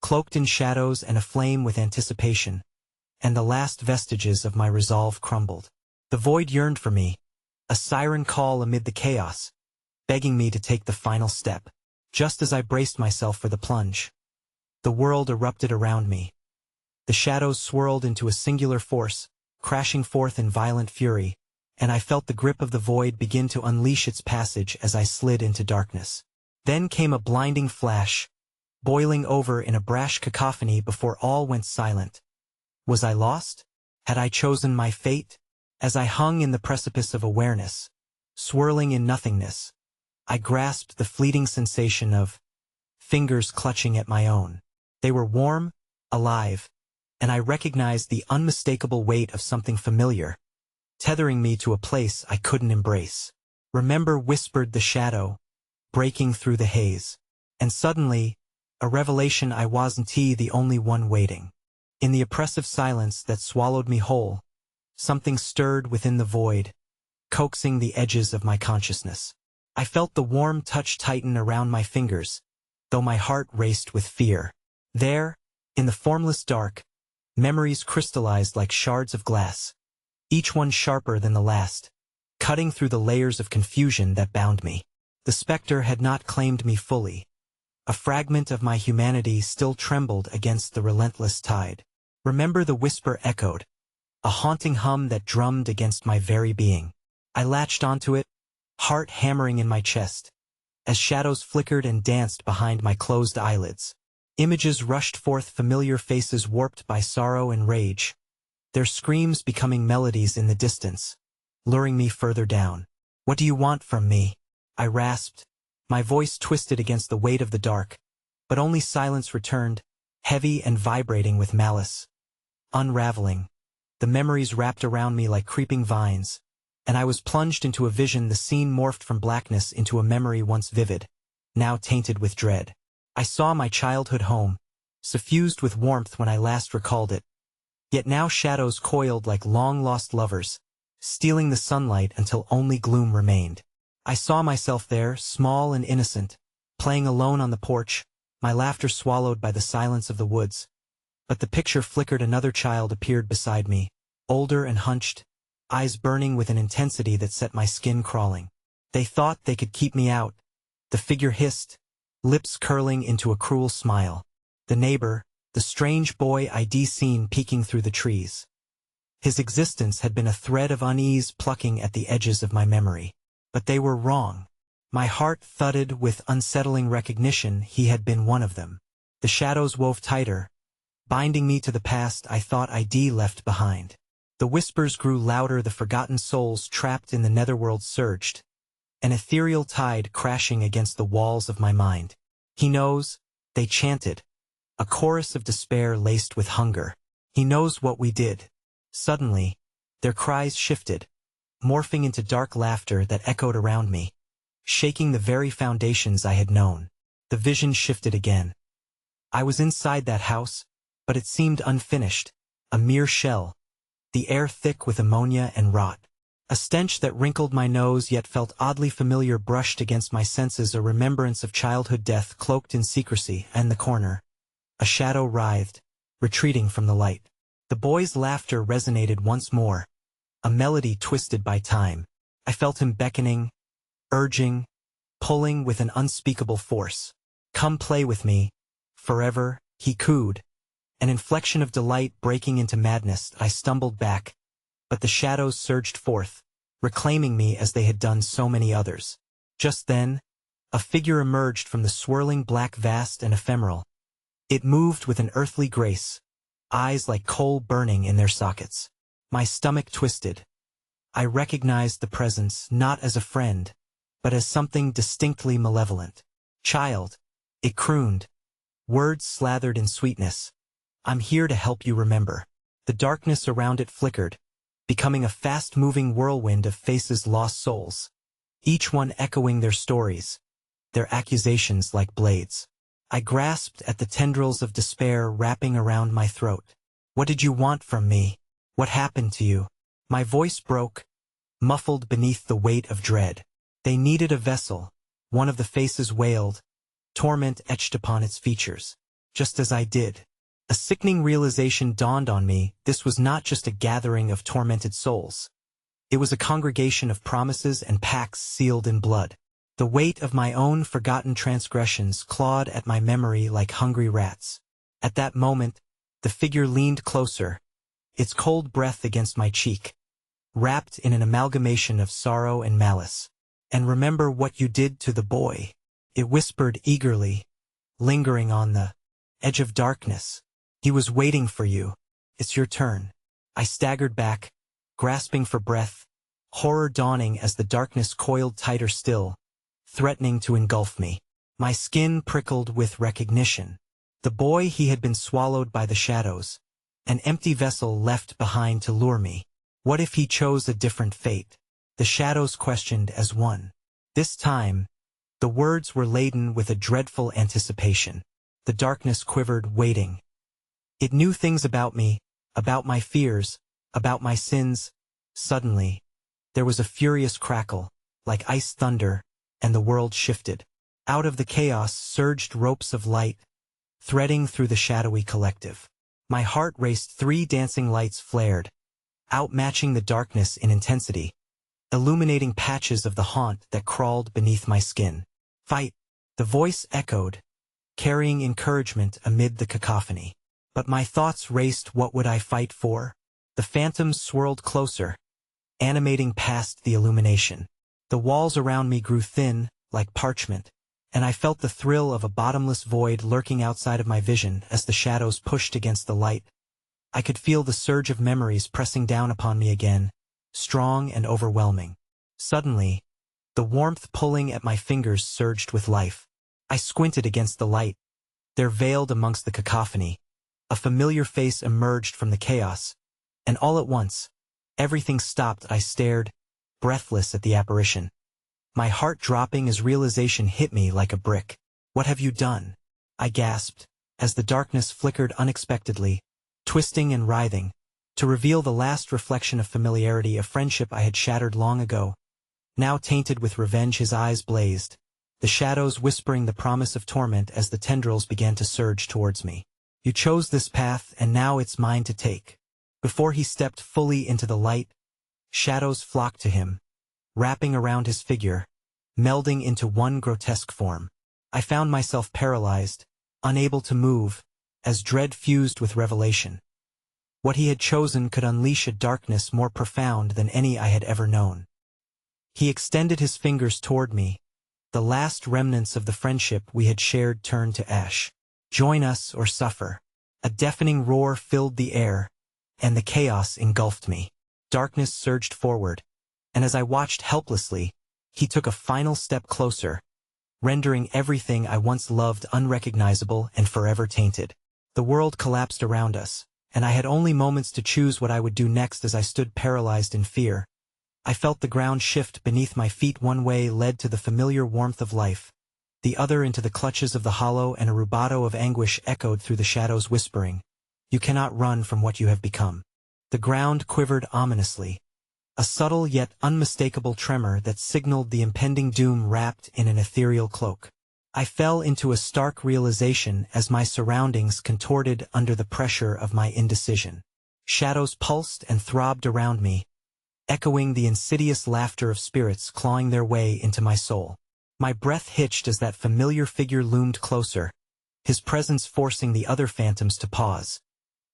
cloaked in shadows and aflame with anticipation, and the last vestiges of my resolve crumbled. The void yearned for me, a siren call amid the chaos, begging me to take the final step. Just as I braced myself for the plunge, the world erupted around me. The shadows swirled into a singular force, crashing forth in violent fury, and I felt the grip of the void begin to unleash its passage as I slid into darkness. Then came a blinding flash, boiling over in a brash cacophony before all went silent. Was I lost? Had I chosen my fate? As I hung in the precipice of awareness, swirling in nothingness, I grasped the fleeting sensation of fingers clutching at my own. They were warm, alive, and I recognized the unmistakable weight of something familiar, tethering me to a place I couldn't embrace. "Remember," whispered the shadow, breaking through the haze. And suddenly, a revelation: I wasn't the only one waiting. In the oppressive silence that swallowed me whole, something stirred within the void, coaxing the edges of my consciousness. I felt the warm touch tighten around my fingers, though my heart raced with fear. There, in the formless dark, memories crystallized like shards of glass, each one sharper than the last, cutting through the layers of confusion that bound me. The specter had not claimed me fully. A fragment of my humanity still trembled against the relentless tide. "Remember," the whisper echoed, a haunting hum that drummed against my very being. I latched onto it, heart hammering in my chest, as shadows flickered and danced behind my closed eyelids. Images rushed forth, familiar faces warped by sorrow and rage, their screams becoming melodies in the distance, luring me further down. "What do you want from me?" I rasped, My voice twisted against the weight of the dark, but only silence returned, heavy and vibrating with malice. Unraveling, the memories wrapped around me like creeping vines, and I was plunged into a vision. The scene morphed from blackness into a memory once vivid, now tainted with dread. I saw my childhood home, suffused with warmth when I last recalled it, yet now shadows coiled like long-lost lovers, stealing the sunlight until only gloom remained. I saw myself there, small and innocent, playing alone on the porch, my laughter swallowed by the silence of the woods. But the picture flickered. Another child appeared beside me, older and hunched, eyes burning with an intensity that set my skin crawling. They thought they could keep me out, the figure hissed, lips curling into a cruel smile. The neighbor, the strange boy I'd seen peeking through the trees. His existence had been a thread of unease plucking at the edges of my memory. But they were wrong. My heart thudded with unsettling recognition. He had been one of them. The shadows wove tighter, binding me to the past I thought I'd left behind. The whispers grew louder. The forgotten souls trapped in the netherworld surged, an ethereal tide crashing against the walls of my mind. He knows, they chanted, a chorus of despair laced with hunger. He knows what we did. Suddenly, their cries shifted, morphing into dark laughter that echoed around me, shaking the very foundations I had known. The vision shifted again. I was inside that house, but it seemed unfinished, a mere shell, the air thick with ammonia and rot. A stench that wrinkled my nose yet felt oddly familiar brushed against my senses, a remembrance of childhood death cloaked in secrecy. In the corner, a shadow writhed, retreating from the light. The boy's laughter resonated once more, a melody twisted by time. I felt him beckoning, urging, pulling with an unspeakable force. Come play with me, forever, he cooed. An inflection of delight breaking into madness. I stumbled back, but the shadows surged forth, reclaiming me as they had done so many others. Just then, a figure emerged from the swirling black, vast and ephemeral. It moved with an earthly grace, eyes like coal burning in their sockets. My stomach twisted. I recognized the presence not as a friend, but as something distinctly malevolent. Child, it crooned, words slathered in sweetness. I'm here to help you remember. The darkness around it flickered, becoming a fast-moving whirlwind of faces, lost souls, each one echoing their stories, their accusations like blades. I grasped at the tendrils of despair wrapping around my throat. What did you want from me? What happened to you? My voice broke, muffled beneath the weight of dread. They needed a vessel, one of the faces wailed, torment etched upon its features. Just as I did. A sickening realization dawned on me. This was not just a gathering of tormented souls. It was a congregation of promises and pacts sealed in blood. The weight of my own forgotten transgressions clawed at my memory like hungry rats. At that moment, the figure leaned closer, its cold breath against my cheek, wrapped in an amalgamation of sorrow and malice. And remember what you did to the boy, it whispered eagerly, lingering on the edge of darkness. He was waiting for you. It's your turn. I staggered back, grasping for breath, horror dawning as the darkness coiled tighter still, threatening to engulf me. My skin prickled with recognition. The boy, he had been swallowed by the shadows, an empty vessel left behind to lure me. What if he chose a different fate? The shadows questioned as one. This time, the words were laden with a dreadful anticipation. The darkness quivered, waiting. It knew things about me, about my fears, about my sins. Suddenly, there was a furious crackle, like ice thunder, and the world shifted. Out of the chaos surged ropes of light, threading through the shadowy collective. My heart raced. 3 dancing lights flared, outmatching the darkness in intensity, illuminating patches of the haunt that crawled beneath my skin. Fight! The voice echoed, carrying encouragement amid the cacophony. But my thoughts raced. What would I fight for? The phantoms swirled closer, animating past the illumination. The walls around me grew thin, like parchment, and I felt the thrill of a bottomless void lurking outside of my vision as the shadows pushed against the light. I could feel the surge of memories pressing down upon me again, strong and overwhelming. Suddenly, The warmth pulling at my fingers surged with life. I squinted against the light. There, veiled amongst the cacophony, a familiar face emerged from the chaos, and all at once, everything stopped. I stared, breathless, at the apparition. My heart dropping as realization hit me like a brick. "What have you done?" I gasped, as the darkness flickered unexpectedly, twisting and writhing, to reveal the last reflection of familiarity, a friendship I had shattered long ago. Now tainted with revenge, his eyes blazed, the shadows whispering the promise of torment as the tendrils began to surge towards me. "You chose this path, and now it's mine to take." Before he stepped fully into the light, shadows flocked to him, wrapping around his figure, melding into one grotesque form. I found myself paralyzed, unable to move, as dread fused with revelation. What he had chosen could unleash a darkness more profound than any I had ever known. He extended his fingers toward me. The last remnants of the friendship we had shared turned to ash. "Join us or suffer." A deafening roar filled the air, and the chaos engulfed me. Darkness surged forward, and as I watched helplessly, he took a final step closer, rendering everything I once loved unrecognizable and forever tainted. The world collapsed around us, and I had only moments to choose what I would do next. As I stood paralyzed in fear, I felt the ground shift beneath my feet. One way led to the familiar warmth of life, the other into the clutches of the hollow, and a rubato of anguish echoed through the shadows, whispering, "You cannot run from what you have become." The ground quivered ominously, a subtle yet unmistakable tremor that signaled the impending doom wrapped in an ethereal cloak. I fell into a stark realization as my surroundings contorted under the pressure of my indecision. Shadows pulsed and throbbed around me, echoing the insidious laughter of spirits clawing their way into my soul. My breath hitched as that familiar figure loomed closer, his presence forcing the other phantoms to pause,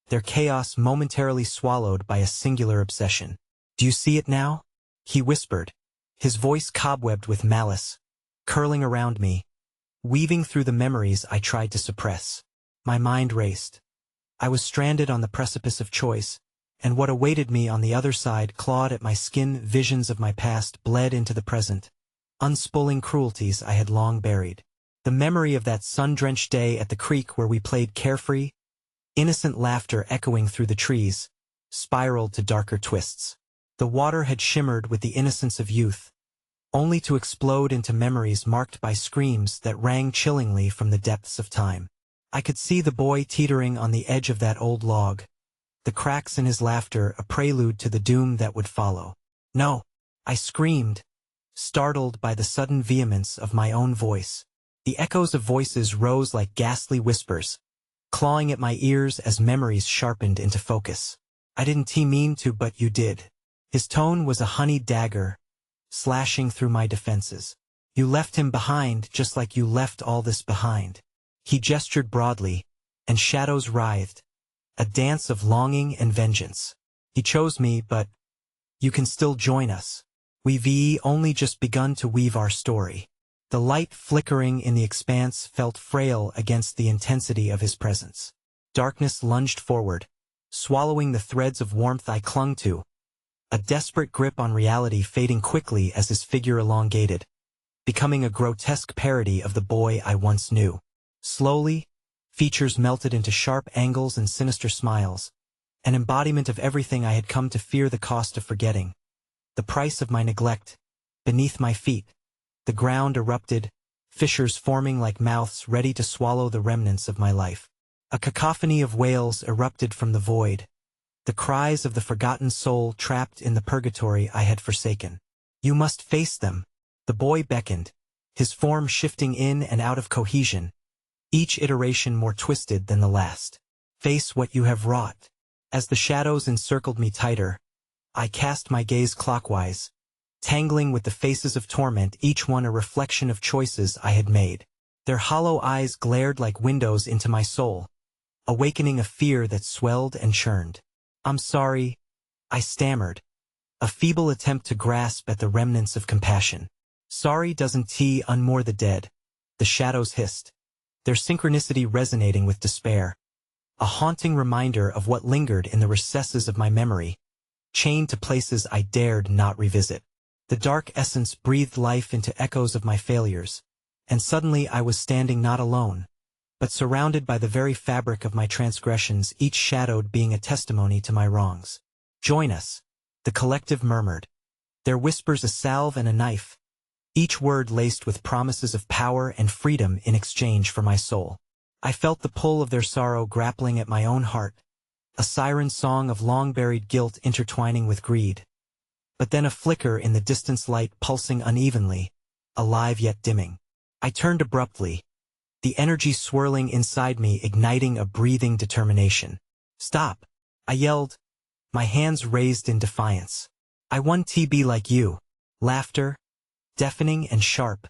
their chaos momentarily swallowed by a singular obsession. "Do you see it now?" he whispered, his voice cobwebbed with malice, curling around me, weaving through the memories I tried to suppress. My mind raced. I was stranded on the precipice of choice, and what awaited me on the other side clawed at my skin. Visions of my past bled into the present, unspooling cruelties I had long buried. The memory of that sun-drenched day at the creek where we played carefree, innocent laughter echoing through the trees, spiraled to darker twists. The water had shimmered with the innocence of youth, only to explode into memories marked by screams that rang chillingly from the depths of time. I could see the boy teetering on the edge of that old log, the cracks in his laughter a prelude to the doom that would follow. "No!" I screamed, startled by the sudden vehemence of my own voice. The echoes of voices rose like ghastly whispers, clawing at my ears as memories sharpened into focus. "I didn't mean to, but you did." His tone was a honeyed dagger, slashing through my defenses. "You left him behind just like you left all this behind." He gestured broadly, and shadows writhed, a dance of longing and vengeance. "He chose me, but you can still join us. We've only just begun to weave our story." The light flickering in the expanse felt frail against the intensity of his presence. Darkness lunged forward, swallowing the threads of warmth I clung to, a desperate grip on reality fading quickly as his figure elongated, becoming a grotesque parody of the boy I once knew. Slowly, features melted into sharp angles and sinister smiles, an embodiment of everything I had come to fear, the cost of forgetting, the price of my neglect. Beneath my feet, the ground erupted, fissures forming like mouths ready to swallow the remnants of my life. A cacophony of wails erupted from the void, the cries of the forgotten soul trapped in the purgatory I had forsaken. "You must face them." The boy beckoned, his form shifting in and out of cohesion, each iteration more twisted than the last. "Face what you have wrought." As the shadows encircled me tighter, I cast my gaze clockwise, tangling with the faces of torment, each one a reflection of choices I had made. Their hollow eyes glared like windows into my soul, awakening a fear that swelled and churned. "I'm sorry," I stammered, a feeble attempt to grasp at the remnants of compassion. "Sorry doesn't unmoor the dead," the shadows hissed, their synchronicity resonating with despair, a haunting reminder of what lingered in the recesses of my memory, chained to places I dared not revisit. The dark essence breathed life into echoes of my failures, and suddenly I was standing not alone, but surrounded by the very fabric of my transgressions, each shadowed being a testimony to my wrongs. "Join us," the collective murmured, their whispers a salve and a knife, each word laced with promises of power and freedom in exchange for my soul. I felt the pull of their sorrow grappling at my own heart, a siren song of long-buried guilt intertwining with greed. But then a flicker in the distance, light pulsing unevenly, alive yet dimming. I turned abruptly, the energy swirling inside me igniting a breathing determination. "Stop!" I yelled, my hands raised in defiance. "I want to be like you." Laughter, deafening and sharp,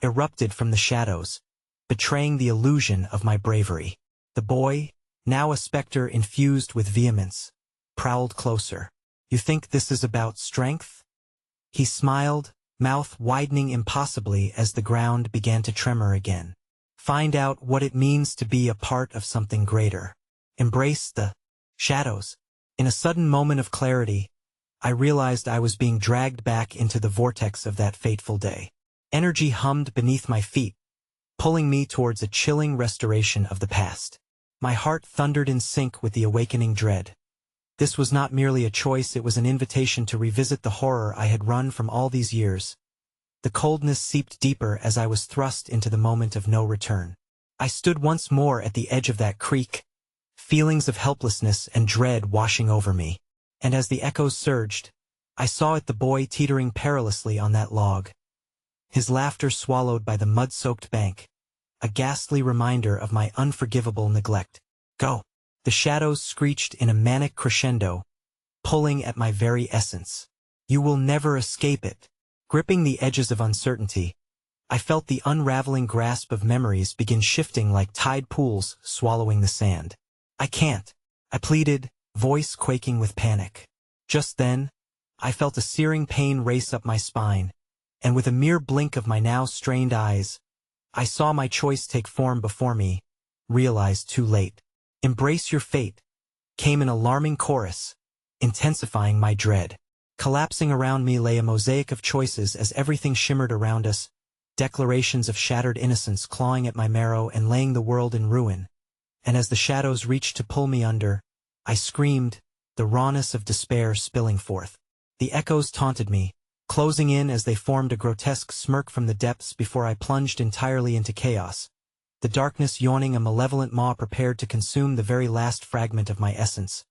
erupted from the shadows, betraying the illusion of my bravery. The boy, now a specter infused with vehemence, prowled closer. "You think this is about strength?" He smiled, mouth widening impossibly as the ground began to tremor again. "Find out what it means to be a part of something greater. Embrace the shadows." In a sudden moment of clarity, I realized I was being dragged back into the vortex of that fateful day. Energy hummed beneath my feet, pulling me towards a chilling restoration of the past. My heart thundered in sync with the awakening dread. This was not merely a choice, it was an invitation to revisit the horror I had run from all these years. The coldness seeped deeper as I was thrust into the moment of no return. I stood once more at the edge of that creek, feelings of helplessness and dread washing over me. And as the echoes surged, I saw it, the boy teetering perilously on that log, his laughter swallowed by the mud-soaked bank, a ghastly reminder of my unforgivable neglect. "Go!" The shadows screeched in a manic crescendo, pulling at my very essence. "You will never escape it." Gripping the edges of uncertainty, I felt the unraveling grasp of memories begin shifting like tide pools swallowing the sand. "I can't," I pleaded, voice quaking with panic. Just then, I felt a searing pain race up my spine, and with a mere blink of my now strained eyes, I saw my choice take form before me, realized too late. "Embrace your fate," came an alarming chorus, intensifying my dread. Collapsing around me lay a mosaic of choices as everything shimmered around us, declarations of shattered innocence clawing at my marrow and laying the world in ruin. And as the shadows reached to pull me under, I screamed, the rawness of despair spilling forth. The echoes taunted me, closing in as they formed a grotesque smirk from the depths before I plunged entirely into chaos, the darkness yawning a malevolent maw prepared to consume the very last fragment of my essence.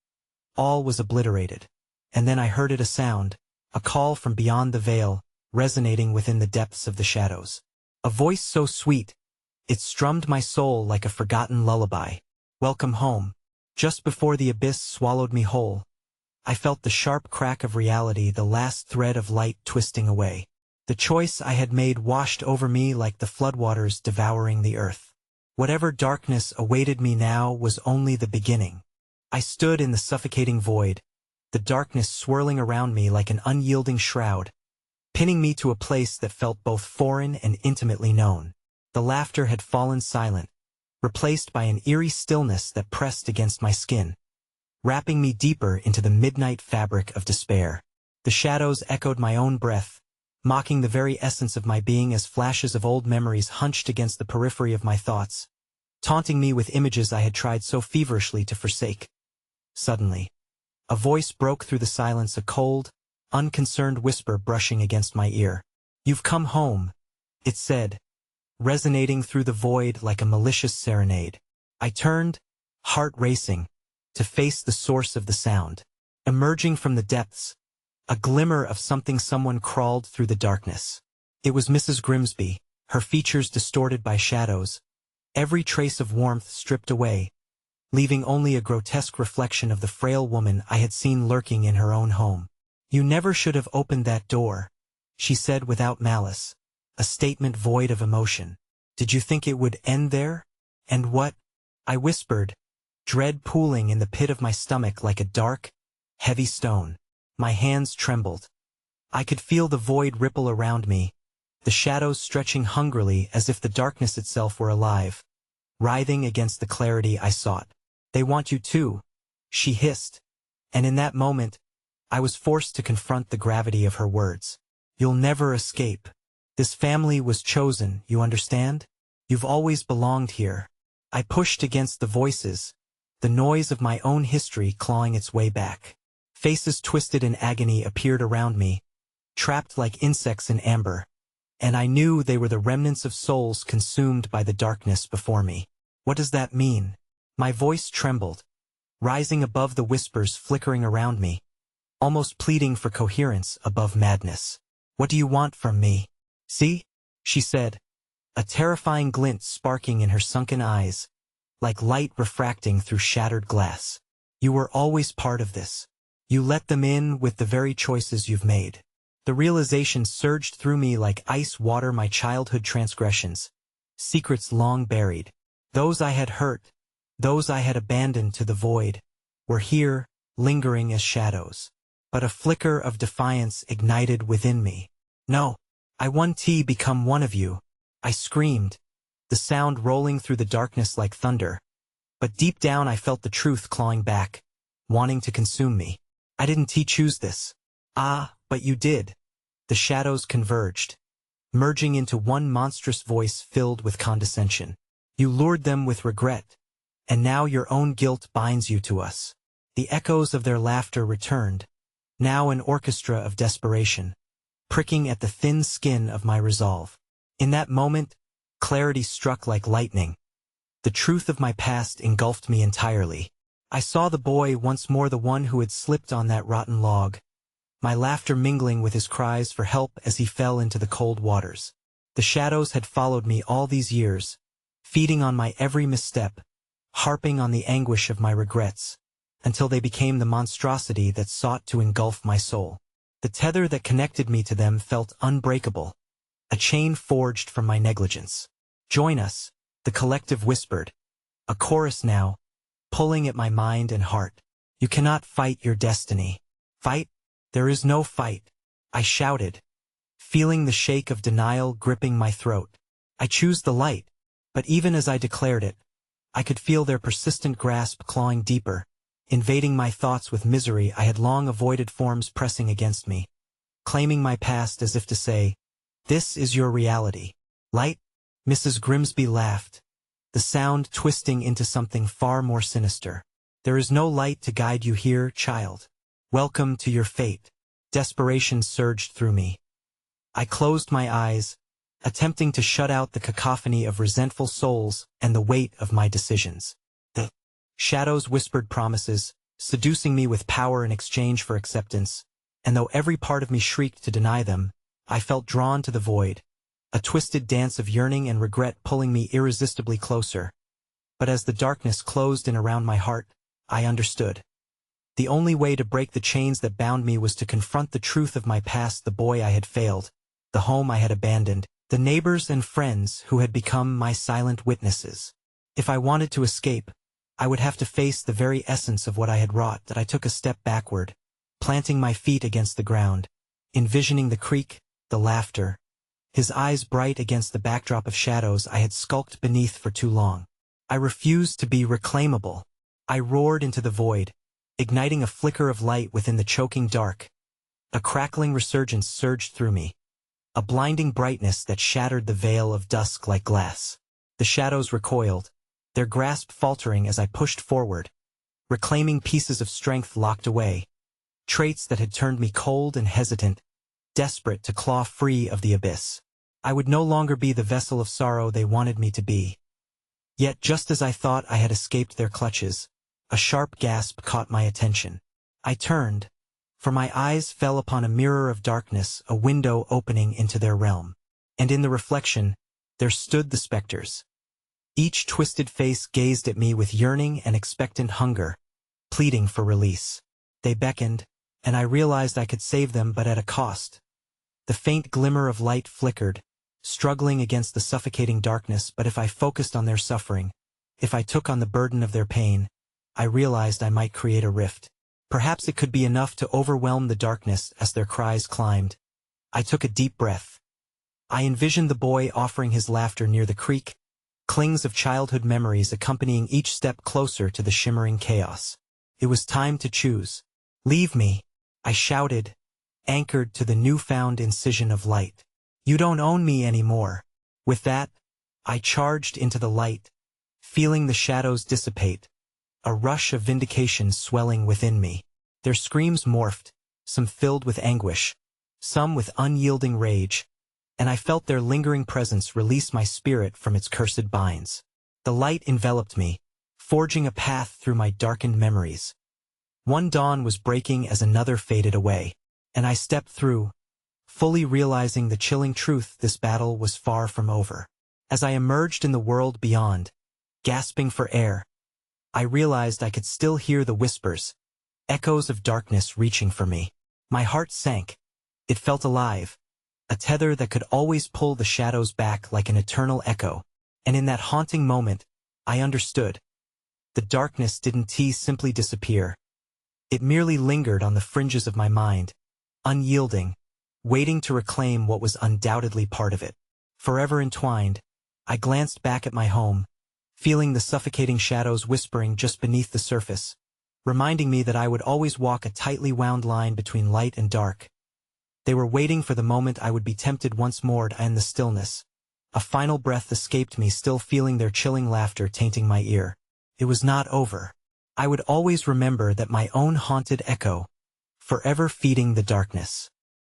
All was obliterated, and then I heard it, a sound, a call from beyond the veil, resonating within the depths of the shadows. A voice so sweet, it strummed my soul like a forgotten lullaby. "Welcome home." Just before the abyss swallowed me whole, I felt the sharp crack of reality, the last thread of light twisting away. The choice I had made washed over me like the floodwaters devouring the earth. Whatever darkness awaited me now was only the beginning. I stood in the suffocating void, the darkness swirling around me like an unyielding shroud, pinning me to a place that felt both foreign and intimately known. The laughter had fallen silent, replaced by an eerie stillness that pressed against my skin, wrapping me deeper into the midnight fabric of despair. The shadows echoed my own breath, mocking the very essence of my being as flashes of old memories hunched against the periphery of my thoughts, taunting me with images I had tried so feverishly to forsake. Suddenly, a voice broke through the silence, a cold, unconcerned whisper brushing against my ear. "You've come home," it said, resonating through the void like a malicious serenade. I turned, heart racing, to face the source of the sound. Emerging from the depths, a glimmer of something, someone crawled through the darkness. It was Mrs. Grimsby, her features distorted by shadows, every trace of warmth stripped away, leaving only a grotesque reflection of the frail woman I had seen lurking in her own home. "You never should have opened that door," she said without malice, a statement void of emotion. "Did you think it would end there?" "And what?" I whispered, dread pooling in the pit of my stomach like a dark, heavy stone. My hands trembled. I could feel the void ripple around me, the shadows stretching hungrily as if the darkness itself were alive, writhing against the clarity I sought. "They want you too," she hissed, and in that moment, I was forced to confront the gravity of her words. You'll never escape. This family was chosen, you understand? You've always belonged here. I pushed against the voices, the noise of my own history clawing its way back. Faces twisted in agony appeared around me, trapped like insects in amber, and I knew they were the remnants of souls consumed by the darkness before me. What does that mean? My voice trembled, rising above the whispers flickering around me, almost pleading for coherence above madness. What do you want from me? See? She said, a terrifying glint sparking in her sunken eyes, like light refracting through shattered glass. You were always part of this. You let them in with the very choices you've made. The realization surged through me like ice water, my childhood transgressions, secrets long buried. Those I had hurt, those I had abandoned to the void, were here, lingering as shadows. But a flicker of defiance ignited within me. No, I want to become one of you, I screamed, the sound rolling through the darkness like thunder. But deep down I felt the truth clawing back, wanting to consume me. I didn't choose this. Ah, but you did. The shadows converged, merging into one monstrous voice filled with condescension. You lured them with regret, and now your own guilt binds you to us. The echoes of their laughter returned, now an orchestra of desperation, pricking at the thin skin of my resolve. In that moment, clarity struck like lightning. The truth of my past engulfed me entirely. I saw the boy once more, the one who had slipped on that rotten log, my laughter mingling with his cries for help as he fell into the cold waters. The shadows had followed me all these years, feeding on my every misstep, harping on the anguish of my regrets, until they became the monstrosity that sought to engulf my soul. The tether that connected me to them felt unbreakable, a chain forged from my negligence. Join us, the collective whispered, a chorus now, pulling at my mind and heart. You cannot fight your destiny. Fight? There is no fight, I shouted, feeling the shake of denial gripping my throat. I choose the light, but even as I declared it, I could feel their persistent grasp clawing deeper, invading my thoughts with misery I had long avoided, forms pressing against me, claiming my past as if to say, this is your reality. Light? Mrs. Grimsby laughed, the sound twisting into something far more sinister. There is no light to guide you here, child. Welcome to your fate. Desperation surged through me. I closed my eyes, attempting to shut out the cacophony of resentful souls and the weight of my decisions. The shadows whispered promises, seducing me with power in exchange for acceptance, and though every part of me shrieked to deny them, I felt drawn to the void, a twisted dance of yearning and regret pulling me irresistibly closer. But as the darkness closed in around my heart, I understood. The only way to break the chains that bound me was to confront the truth of my past, the boy I had failed, the home I had abandoned, the neighbors and friends who had become my silent witnesses. If I wanted to escape, I would have to face the very essence of what I had wrought. That I took a step backward, planting my feet against the ground, envisioning the creek, the laughter, his eyes bright against the backdrop of shadows I had skulked beneath for too long. I refused to be reclaimable. I roared into the void, igniting a flicker of light within the choking dark. A crackling resurgence surged through me, a blinding brightness that shattered the veil of dusk like glass. The shadows recoiled, their grasp faltering as I pushed forward, reclaiming pieces of strength locked away, traits that had turned me cold and hesitant, desperate to claw free of the abyss. I would no longer be the vessel of sorrow they wanted me to be. Yet just as I thought I had escaped their clutches, a sharp gasp caught my attention. I turned, for my eyes fell upon a mirror of darkness, a window opening into their realm. And in the reflection, there stood the specters. Each twisted face gazed at me with yearning and expectant hunger, pleading for release. They beckoned, and I realized I could save them, but at a cost. The faint glimmer of light flickered, struggling against the suffocating darkness, but if I focused on their suffering, if I took on the burden of their pain, I realized I might create a rift. Perhaps it could be enough to overwhelm the darkness as their cries climbed. I took a deep breath. I envisioned the boy offering his laughter near the creek, clings of childhood memories accompanying each step closer to the shimmering chaos. It was time to choose. Leave me, I shouted, anchored to the newfound incision of light. You don't own me anymore. With that, I charged into the light, feeling the shadows dissipate, a rush of vindication swelling within me. Their screams morphed, some filled with anguish, some with unyielding rage, and I felt their lingering presence release my spirit from its cursed binds. The light enveloped me, forging a path through my darkened memories. One dawn was breaking as another faded away, and I stepped through, fully realizing the chilling truth: this battle was far from over. As I emerged in the world beyond, gasping for air, I realized I could still hear the whispers, echoes of darkness reaching for me. My heart sank. It felt alive, a tether that could always pull the shadows back like an eternal echo. And in that haunting moment, I understood. The darkness didn't simply disappear. It merely lingered on the fringes of my mind, unyielding, waiting to reclaim what was undoubtedly part of it. Forever entwined, I glanced back at my home, feeling the suffocating shadows whispering just beneath the surface, reminding me that I would always walk a tightly wound line between light and dark. They were waiting for the moment I would be tempted once more to end the stillness. A final breath escaped me, still feeling their chilling laughter tainting my ear. It was not over. I would always remember that, my own haunted echo, forever feeding the darkness.